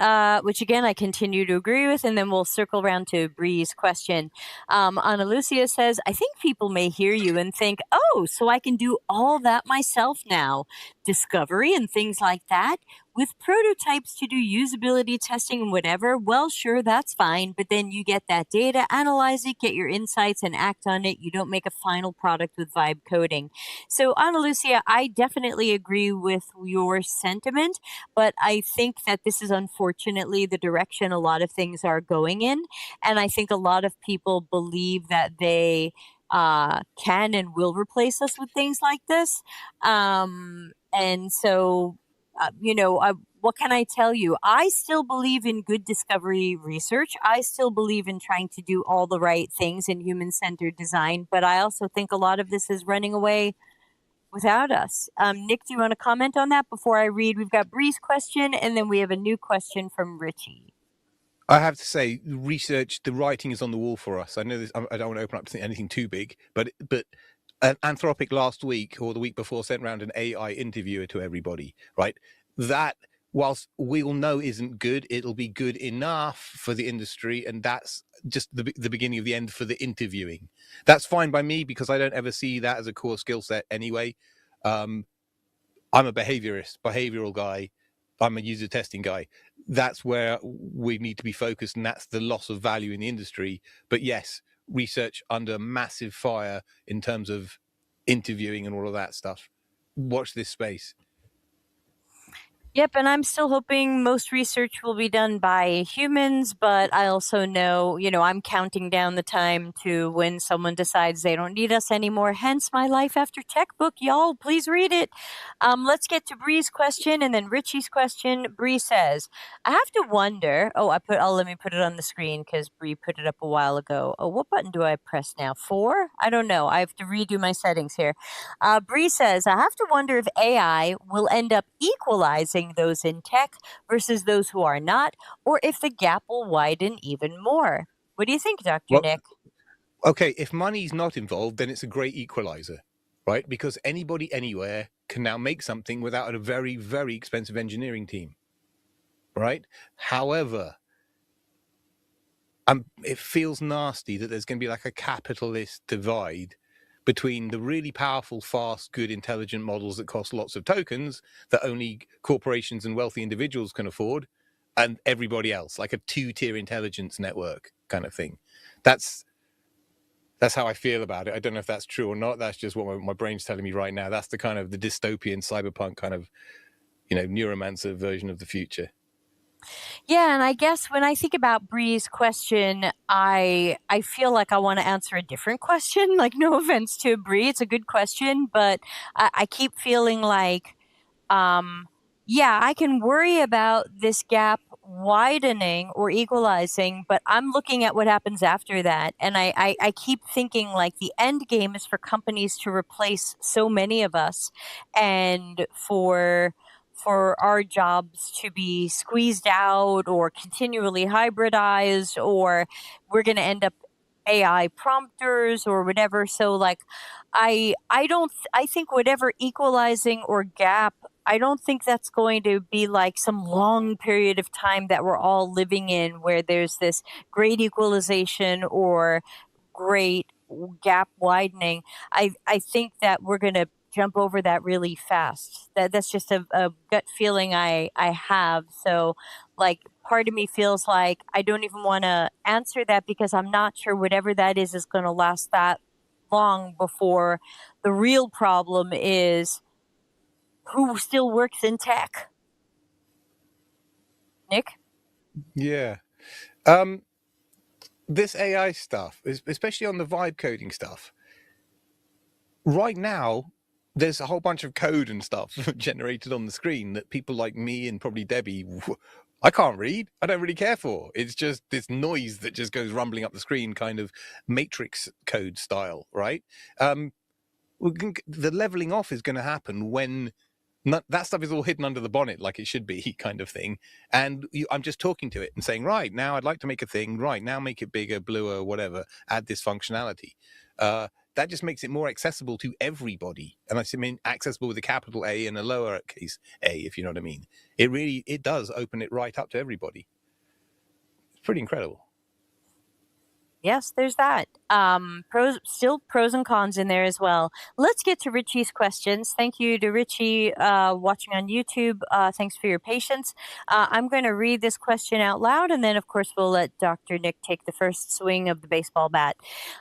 which again I continue to agree with, and then we'll circle around to Bree's question. Ana Lucia says, I think people may hear you and think, oh, so I can do all that myself now. discovery and things like that. With prototypes to do usability testing and whatever, well, sure, that's fine. But then you get that data, analyze it, get your insights, and act on it. You don't make a final product with vibe coding. So, Ana Lucia, I definitely agree with your sentiment, but I think that this is unfortunately the direction a lot of things are going in. And I think a lot of people believe that they can and will replace us with things like this. And so, what can I tell you? I still believe in good discovery research. I still believe in trying to do all the right things in human centered design, but I also think a lot of this is running away without us. Nick, do you want to comment on that before I read? We've got Bree's question, and then we have a new question from Richie. I have to say, research, the writing is on the wall for us. I know this. I don't want to open up to anything too big, but Anthropic last week or the week before sent around an AI interviewer to everybody. Right, that whilst we'll know isn't good, it'll be good enough for the industry, and that's just the beginning of the end for the interviewing. That's fine by me because I don't ever see that as a core skill set anyway. I'm a behavioral guy. I'm a user testing guy. That's where we need to be focused, and that's the loss of value in the industry. But yes, research under massive fire in terms of interviewing and all of that stuff. Watch this space. Yep, and I'm still hoping most research will be done by humans, but I also know, I'm counting down the time to when someone decides they don't need us anymore. Hence my Life After Tech book, y'all. Please read it. Let's get to Bree's question and then Richie's question. Bree says, I have to wonder. Let me put it on the screen because Bree put it up a while ago. Oh, what button do I press now? 4? I don't know. I have to redo my settings here. Bree says, I have to wonder if AI will end up equalizing those in tech versus those who are not, or if the gap will widen even more. What do you think, Dr. Well, Nick? okay, if money's not involved, then it's a great equalizer, right? Because anybody anywhere can now make something without a very, very expensive engineering team, right? However, it feels nasty that there's going to be like a capitalist divide between the really powerful, fast, good, intelligent models that cost lots of tokens that only corporations and wealthy individuals can afford, and everybody else, like a two-tier intelligence network kind of thing. That's how I feel about it. I don't know if that's true or not. That's just what my brain's telling me right now. That's the kind of the dystopian cyberpunk kind of, neuromancer version of the future. Yeah, and I guess when I think about Bree's question, I feel like I want to answer a different question. Like, no offense to Bree, it's a good question, but I keep feeling like um, yeah, I can worry about this gap widening or equalizing, but I'm looking at what happens after that. And I keep thinking like the end game is for companies to replace so many of us and for our jobs to be squeezed out or continually hybridized, or we're going to end up AI prompters or whatever. So like I don't I think whatever equalizing or gap, I don't think that's going to be like some long period of time that we're all living in where there's this great equalization or great gap widening. I think that we're going to jump over that really fast. That's just a gut feeling I have. So like part of me feels like I don't even want to answer that because I'm not sure whatever that is going to last that long before the real problem is who still works in tech. Nick? Yeah. This AI stuff, especially on the vibe coding stuff, right now, there's a whole bunch of code and stuff generated on the screen that people like me and probably Debbie, I can't read. I don't really care for. It's just this noise that just goes rumbling up the screen, kind of matrix code style, right? The leveling off is going to happen when that stuff is all hidden under the bonnet like it should be, kind of thing. And I'm just talking to it and saying, right, now I'd like to make a thing. Right, now make it bigger, bluer, whatever, add this functionality. That just makes it more accessible to everybody. And I mean accessible with a capital A and a lowercase a, if you know what I mean. It does open it right up to everybody. It's pretty incredible. Yes, there's that. Still pros and cons in there as well. Let's get to Richie's questions. Thank you to Richie watching on YouTube. Thanks for your patience. I'm going to read this question out loud, and then, of course, we'll let Dr. Nick take the first swing of the baseball bat.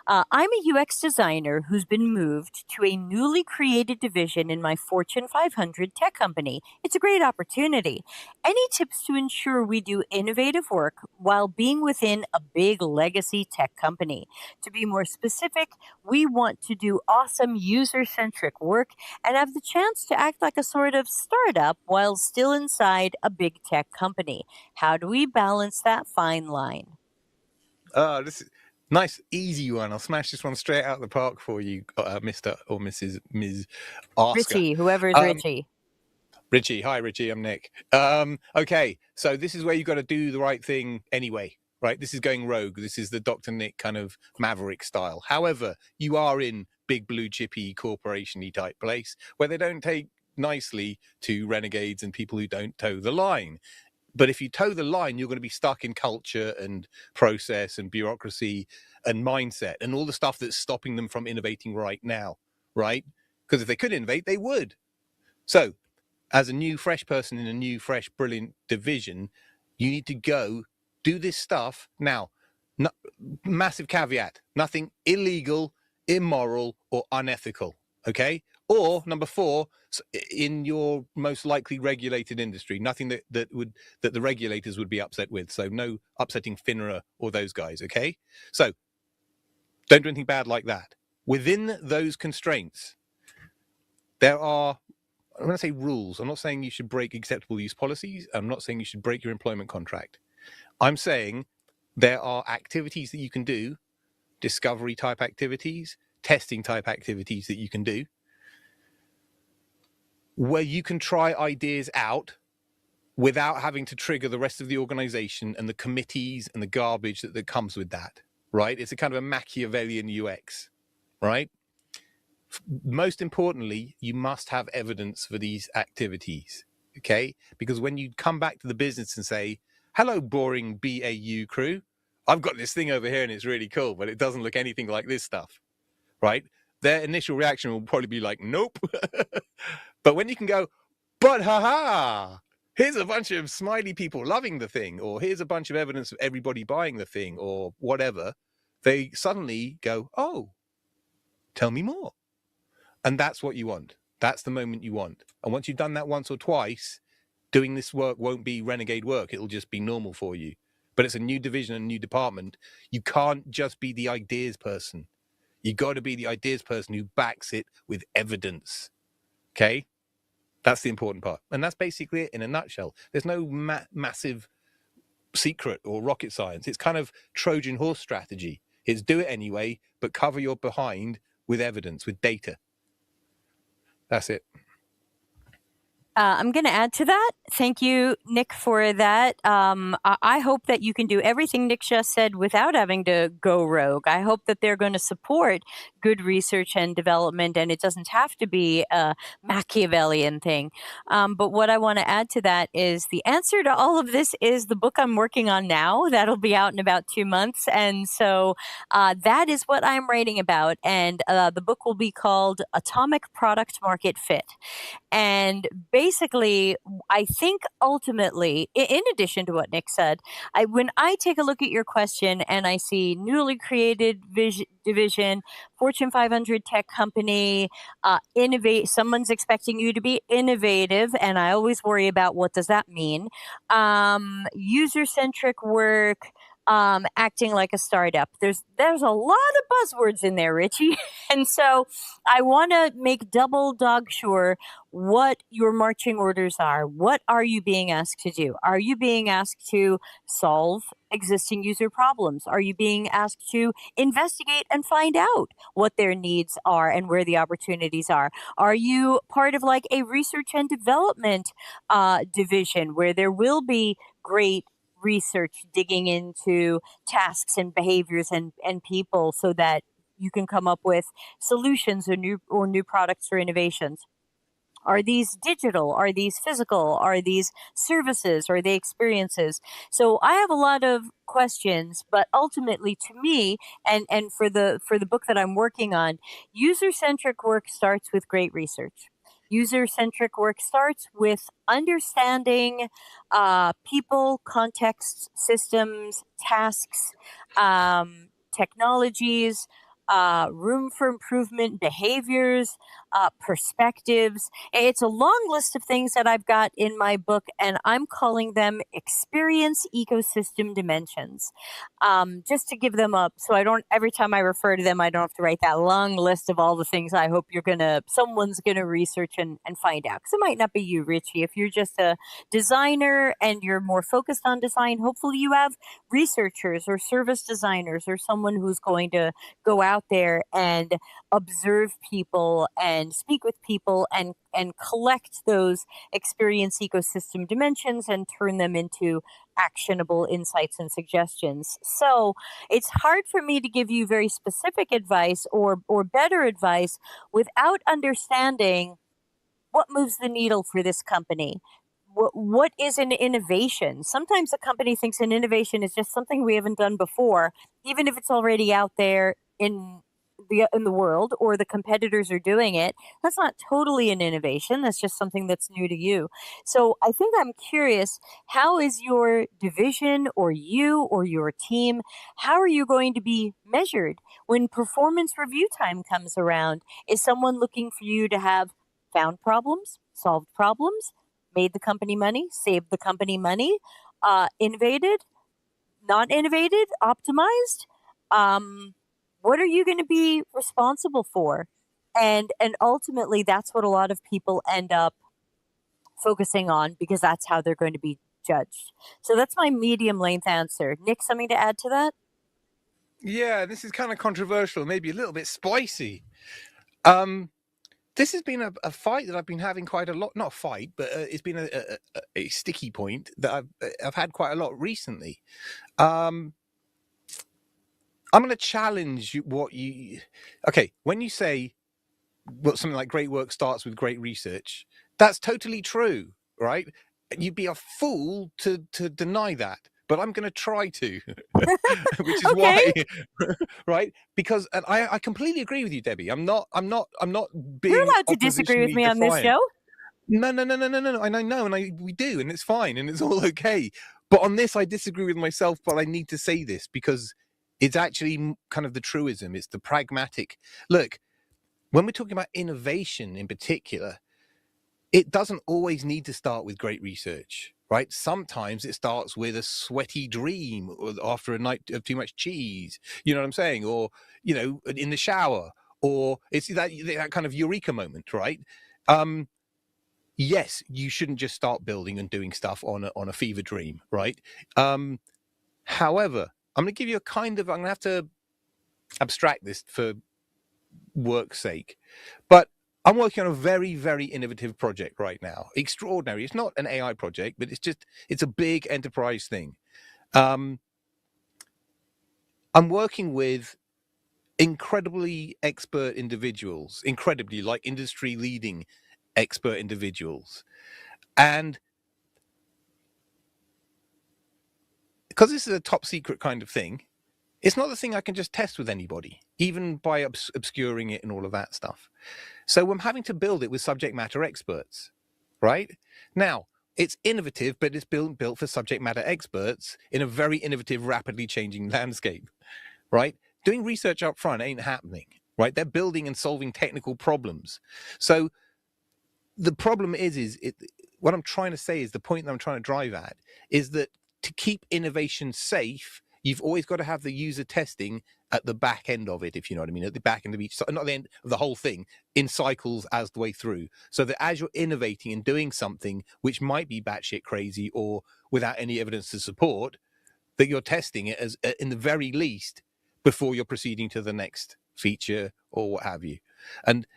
I'm a UX designer who's been moved to a newly created division in my Fortune 500 tech company. It's a great opportunity. Any tips to ensure we do innovative work while being within a big legacy tech company? To be more specific, we want to do awesome user centric work and have the chance to act like a sort of startup while still inside a big tech company. How do we balance that fine line? This is nice, easy one. I'll smash this one straight out of the park for you, Mr. or Mrs. Ms. Asker. Richie, whoever's Richie. Richie, hi Richie, I'm Nick. Okay, so this is where you've got to do the right thing anyway, right? This is going rogue. This is the Dr. Nick kind of maverick style. However, you are in big blue chippy corporation-y type place where they don't take nicely to renegades and people who don't toe the line. But if you toe the line, you're going to be stuck in culture and process and bureaucracy and mindset and all the stuff that's stopping them from innovating right now, right? Because if they could innovate, they would. So as a new, fresh person in a new, fresh, brilliant division, you need to go do this stuff. Now, massive caveat, nothing illegal, immoral, or unethical, okay? Or number 4, in your most likely regulated industry, nothing that the regulators would be upset with. So no upsetting FINRA or those guys, okay? So don't do anything bad like that. Within those constraints, there are, when I say rules, I'm not saying you should break acceptable use policies. I'm not saying you should break your employment contract. I'm saying there are activities that you can do, discovery type activities, testing type activities that you can do, where you can try ideas out without having to trigger the rest of the organization and the committees and the garbage that comes with that, right? It's a kind of a Machiavellian UX, right? Most importantly, you must have evidence for these activities, okay? Because when you come back to the business and say, hello, boring BAU crew, I've got this thing over here and it's really cool, but it doesn't look anything like this stuff, right? Their initial reaction will probably be like, nope. But when you can go, but haha, here's a bunch of smiley people loving the thing, or here's a bunch of evidence of everybody buying the thing, or whatever, they suddenly go, oh, tell me more. And that's what you want. That's the moment you want. And once you've done that once or twice, doing this work won't be renegade work. It'll just be normal for you. But it's a new division, a new department. You can't just be the ideas person. You got to be the ideas person who backs it with evidence. Okay? That's the important part. And that's basically it in a nutshell. There's no massive secret or rocket science. It's kind of Trojan horse strategy. It's do it anyway, but cover your behind with evidence, with data. That's it. I'm going to add to that. Thank you, Nick, for that. I hope that you can do everything Nick just said without having to go rogue. I hope that they're going to support good research and development, and it doesn't have to be a Machiavellian thing. But what I want to add to that is the answer to all of this is the book I'm working on now. That'll be out in about 2 months. And so that is what I'm writing about. And the book will be called Atomic Product Market Fit. And basically, I think ultimately, in addition to what Nick said, when I take a look at your question and I see newly created division, Fortune 500 tech company, innovate, someone's expecting you to be innovative, and I always worry about what does that mean. User centric work. Acting like a startup. There's a lot of buzzwords in there, Richie, and so I want to make double dog sure what your marching orders are. What are you being asked to do? Are you being asked to solve existing user problems? Are you being asked to investigate and find out what their needs are and where the opportunities are? Are you part of like a research and development division where there will be great research digging into tasks and behaviors and people so that you can come up with solutions or new products or innovations? Are these digital? Are these physical? Are these services? Are they experiences? So I have a lot of questions, but ultimately to me, and for the book that I'm working on, user-centric work starts with great research. User-centric work starts with understanding people, contexts, systems, tasks, technologies, room for improvement, behaviors, perspectives. It's a long list of things that I've got in my book, and I'm calling them experience ecosystem dimensions. Just to give them up, so I don't, every time I refer to them, I don't have to write that long list of all the things I hope someone's gonna research and find out. Because it might not be you, Richie. If you're just a designer and you're more focused on design, hopefully you have researchers or service designers or someone who's going to go out there and observe people and speak with people and collect those experience ecosystem dimensions and turn them into actionable insights and suggestions. So it's hard for me to give you very specific advice or better advice without understanding what moves the needle for this company. What is an innovation? Sometimes a company thinks an innovation is just something we haven't done before, even if it's already out there in the world or the competitors are doing it. That's not totally an innovation. That's just something that's new to you. So I think I'm curious, how is your division or you or your team, how are you going to be measured when performance review time comes around? Is someone looking for you to have found problems, solved problems, made the company money, saved the company money, innovated, not innovated, optimized? Um, what are you going to be responsible for? And ultimately, that's what a lot of people end up focusing on because that's how they're going to be judged. So that's my medium length answer. Nick, something to add to that? Yeah, this is kind of controversial, maybe a little bit spicy. Um, this has been a fight that I've been having quite a lot. Not a fight, but it's been a sticky point that I've had quite a lot recently. Um, I'm going to challenge what you. Okay, when you say something like great work starts with great research, that's totally true, right? You'd be a fool to deny that, but I'm going to try to, which is Okay, why, right? Because and I completely agree with you, Debbie. I'm not you're being allowed to disagree with oppositionally me on this defiant. no. No, no, no, no, no, no, no. And I know, and we do, and it's fine, and it's all okay. But on this, I disagree with myself. But I need to say this because it's actually kind of the truism. It's the pragmatic look. When we're talking about innovation in particular, it doesn't always need to start with great research, right? Sometimes it starts with a sweaty dream or after a night of too much cheese, you know what I'm saying? Or, in the shower, or it's that kind of eureka moment, right? Um, yes, you shouldn't just start building and doing stuff on a fever dream, right? However, I'm going to give you I'm going to have to abstract this for work's sake. But I'm working on a very, very innovative project right now. Extraordinary. It's not an AI project, but it's a big enterprise thing. Um, I'm working with incredibly expert individuals, incredibly like industry leading expert individuals. And because this is a top secret kind of thing, it's not the thing I can just test with anybody, even by obscuring it and all of that stuff. So I'm having to build it with subject matter experts, right? Now, it's innovative, but it's built for subject matter experts in a very innovative, rapidly changing landscape, right? Doing research up front ain't happening, right? They're building and solving technical problems. So the problem what I'm trying to say is the point that I'm trying to drive at is that to keep innovation safe, you've always got to have the user testing at the back end of it, if you know what I mean, at the back end of each, not the end of the whole thing, in cycles as the way through. So that as you're innovating and doing something which might be batshit crazy or without any evidence to support, that you're testing it as in the very least before you're proceeding to the next feature or what have you. And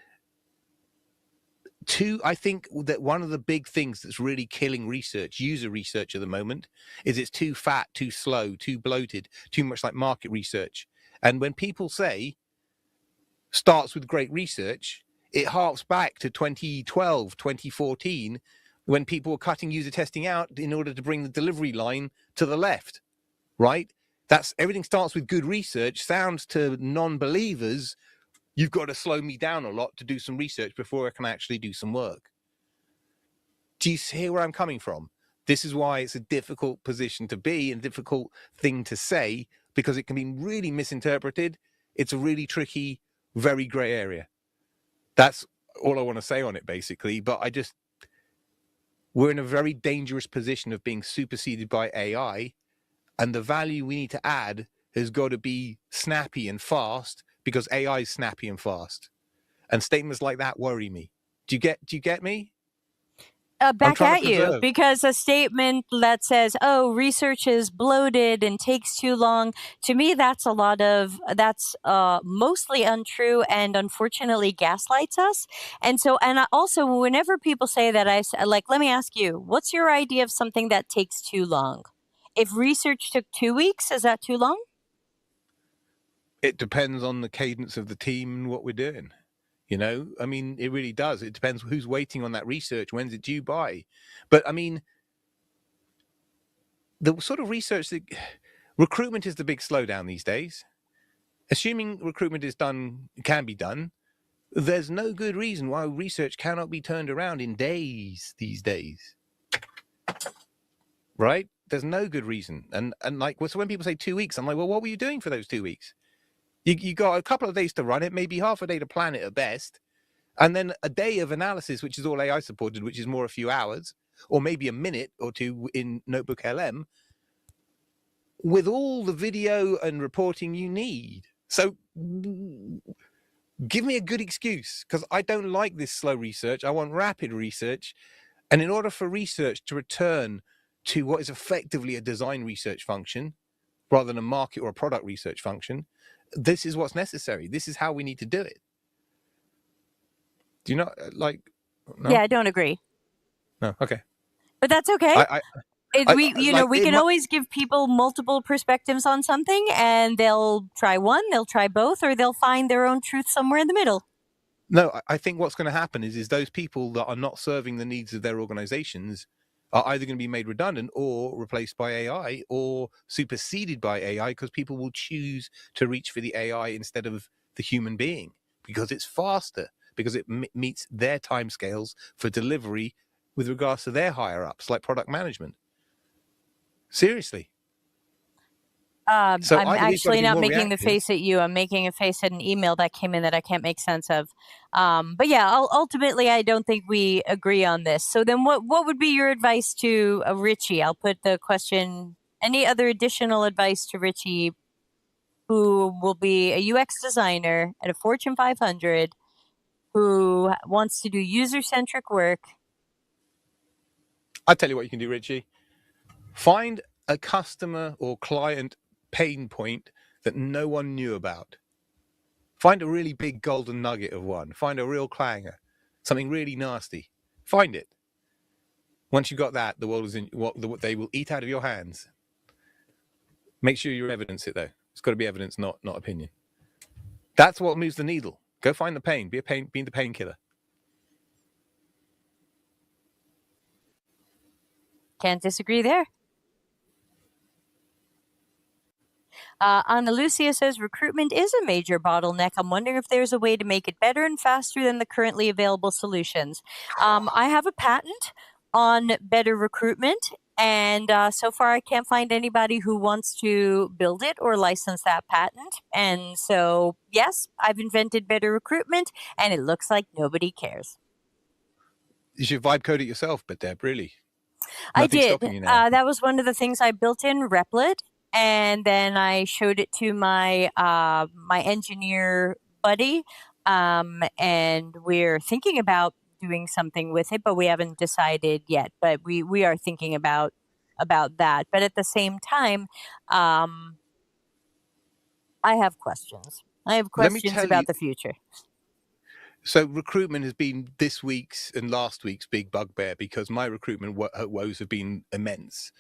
two, I think that one of the big things that's really killing user research at the moment, is it's too fat, too slow, too bloated, too much like market research. And when people say starts with great research, it harks back to 2012, 2014, when people were cutting user testing out in order to bring the delivery line to the left, right? That's everything starts with good research. Sounds to non-believers, you've got to slow me down a lot to do some research before I can actually do some work. Do you hear where I'm coming from? This is why it's a difficult position to be and difficult thing to say, because it can be really misinterpreted. It's a really tricky, very gray area. That's all I want to say on it, basically. But we're in a very dangerous position of being superseded by AI, and the value we need to add has got to be snappy and fast, because AI is snappy and fast. And statements like that worry me. Do you get me? I'm Back trying to at you, preserve. because a statement that says, "Oh, research is bloated and takes too long," to me, that's mostly untrue and unfortunately gaslights us. And so, and I also, whenever people say that, like, let me ask you, what's your idea of something that takes too long? If research took 2 weeks, is that too long? It depends on the cadence of the team and what we're doing. I mean, it really does. It depends who's waiting on that research. When's it due by? But I mean, the sort of research that recruitment is the big slowdown these days. Assuming recruitment can be done, there's no good reason why research cannot be turned around in days these days. Right? There's no good reason. And like, so when people say 2 weeks, I'm like, well, what were you doing for those 2 weeks? You got a couple of days to run it, maybe half a day to plan it at best, and then a day of analysis, which is all AI supported, which is more a few hours, or maybe a minute or two in Notebook LM, with all the video and reporting you need. So give me a good excuse, because I don't like this slow research. I want rapid research. And in order for research to return to what is effectively a design research function, rather than a market or a product research function, this is what's necessary. This is how we need to do it. Do you not like? Yeah, No, I don't agree, no. Okay. but that's okay. I, I like We it. can always give people multiple perspectives on something, and they'll try one, they'll try both, or they'll find their own truth somewhere in the middle. No, I think what's going to happen is those people that are not serving the needs of their organizations are either going to be made redundant or replaced by AI or superseded by AI, because people will choose to reach for the AI instead of the human being, because it's faster, because it meets their timescales for delivery with regards to their higher ups, like product management. Seriously. So I'm either we've got to actually be not more making the reactive. face at you. I'm making a face at an email that came in that I can't make sense of. But yeah, ultimately, I don't think we agree on this. So then, what would be your advice to Richie? I'll put the question. Any other additional advice to Richie, who will be a UX designer at a Fortune 500, who wants to do user-centric work? I'll tell you what you can do, Richie. Find a customer or client pain point that no one knew about. Find a really big golden nugget of one. Find a real clanger, something really nasty. Find it. Once you've got that, the world is in what they will eat out of your hands. Make sure you evidence it, though. It's got to be evidence, not opinion. That's what moves the needle. Go find the pain. Be the painkiller. Can't disagree there. Ana Lucia says recruitment is a major bottleneck. I'm wondering if there's a way to make it better and faster than the currently available solutions. I have a patent on better recruitment, and so far I can't find anybody who wants to build it or license that patent. And so, yes, I've invented better recruitment, and it looks like nobody cares. You should vibe code it yourself, but Deb, really. I Nothing's did. stopping you now. That was one of the things I built in Replit, and then I showed it to my engineer buddy, and we're thinking about doing something with it, but we haven't decided yet. But we are thinking about that. But at the same time, um, I have questions. I have Let me questions tell you. about the future. So recruitment has been this week's and last week's big bugbear, because my recruitment woes have been immense.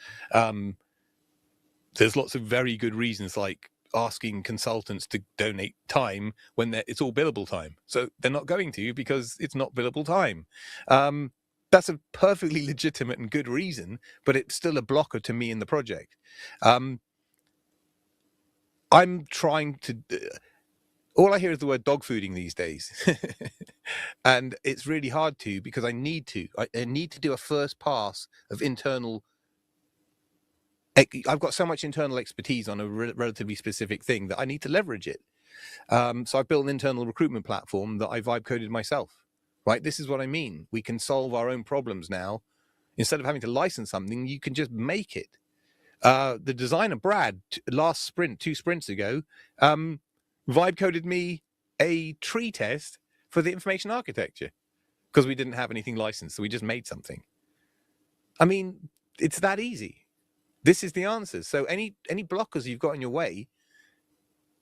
There's lots of very good reasons, like asking consultants to donate time when it's all billable time. So they're not going to, because it's not billable time. That's a perfectly legitimate and good reason, but it's still a blocker to me in the project. I'm trying to... all I hear is the word dog fooding these days. And it's really hard to, because I need to. I need to do a first pass of internal... I've got so much internal expertise on a relatively specific thing that I need to leverage it. So I've built an internal recruitment platform that I vibe coded myself. Right? This is what I mean. We can solve our own problems now. Instead of having to license something, you can just make it. The designer, Brad, last sprint, 2 sprints ago, vibe coded me a tree test for the information architecture because we didn't have anything licensed. So we just made something. I mean, it's that easy. This is the answer. So any blockers you've got in your way,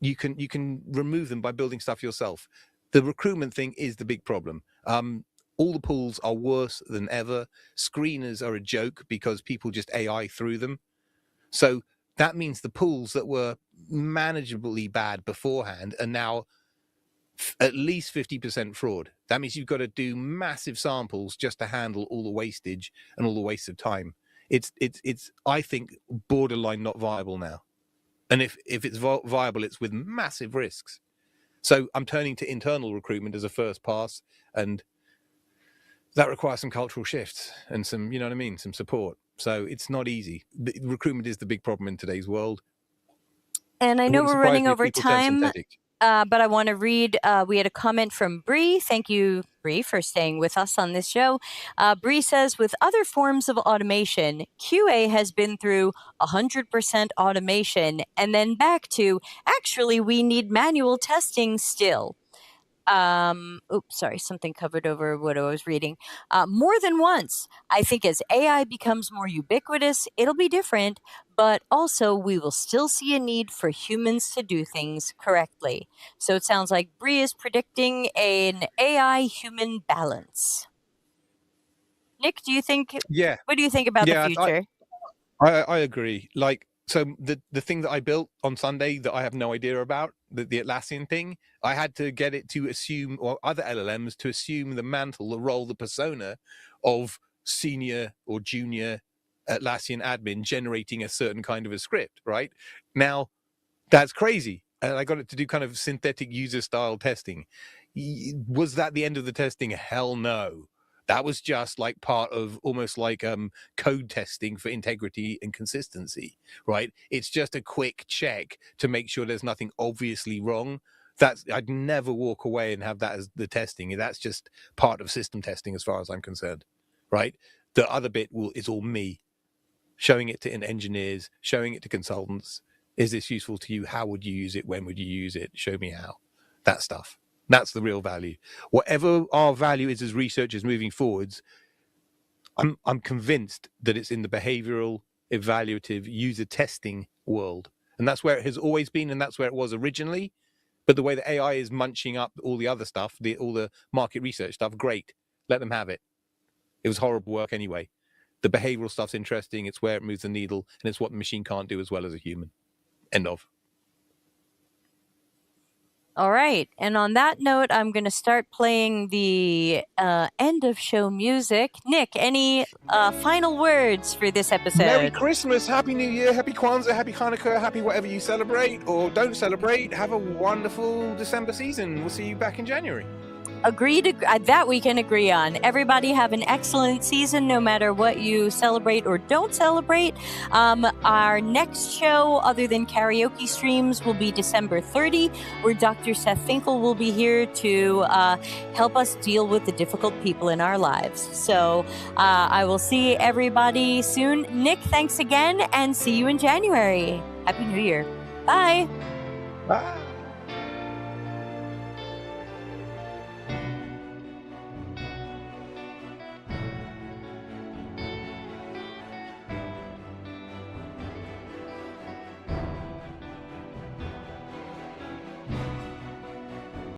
you can remove them by building stuff yourself. The recruitment thing is the big problem. All the pools are worse than ever. Screeners are a joke because people just AI through them. So that means the pools that were manageably bad beforehand are now at least 50% fraud. That means you've got to do massive samples just to handle all the wastage and all the waste of time. It's I think, borderline not viable now. And if it's viable, it's with massive risks. So I'm turning to internal recruitment as a first pass, and that requires some cultural shifts and some, you know what I mean, some support. So it's not easy. Recruitment is the big problem in today's world. And I know we're running over time, but I want to read, we had a comment from Bree. Thank you, Bree, for staying with us on this show. Bree says, with other forms of automation, QA has been through 100% automation and then back to, actually, we need manual testing still. Oops, sorry, something covered over what I was reading. More than once. I think as AI becomes more ubiquitous, it'll be different, but also we will still see a need for humans to do things correctly. So it sounds like Bree is predicting an AI human balance. Nick, do you think? Yeah. What do you think about the future? I agree. Like, so the thing that I built on Sunday that I have no idea about, the Atlassian thing, I had to get it to assume, or other LLMs to assume the mantle, the role, the persona of senior or junior Atlassian admin generating a certain kind of a script, right? Now, that's crazy. And I got it to do kind of synthetic user style testing. Was that the end of the testing? Hell no. That was just like part of almost like code testing for integrity and consistency, right? It's just a quick check to make sure there's nothing obviously wrong. I'd never walk away and have that as the testing. That's just part of system testing as far as I'm concerned, right? The other bit is all me, showing it to engineers, showing it to consultants. Is this useful to you? How would you use it? When would you use it? Show me how. That stuff. That's the real value. Whatever our value is as researchers moving forwards, I'm convinced that it's in the behavioral, evaluative, user testing world. And that's where it has always been, and that's where it was originally. But the way that AI is munching up all the other stuff, all the market research stuff, great. Let them have it. It was horrible work anyway. The behavioral stuff's interesting. It's where it moves the needle, and it's what the machine can't do as well as a human. End of. All right. And on that note, I'm going to start playing the end of show music. Nick, any final words for this episode? Merry Christmas, Happy New Year, Happy Kwanzaa, Happy Hanukkah, Happy whatever you celebrate or don't celebrate. Have a wonderful December season. We'll see you back in January. Agreed. That we can agree on. Everybody have an excellent season, no matter what you celebrate or don't celebrate. Our next show, other than karaoke streams, will be December 30, where Dr. Seth Finkel will be here to help us deal with the difficult people in our lives. So I will see everybody soon. Nick, thanks again, and see you in January. Happy New Year. Bye. Bye.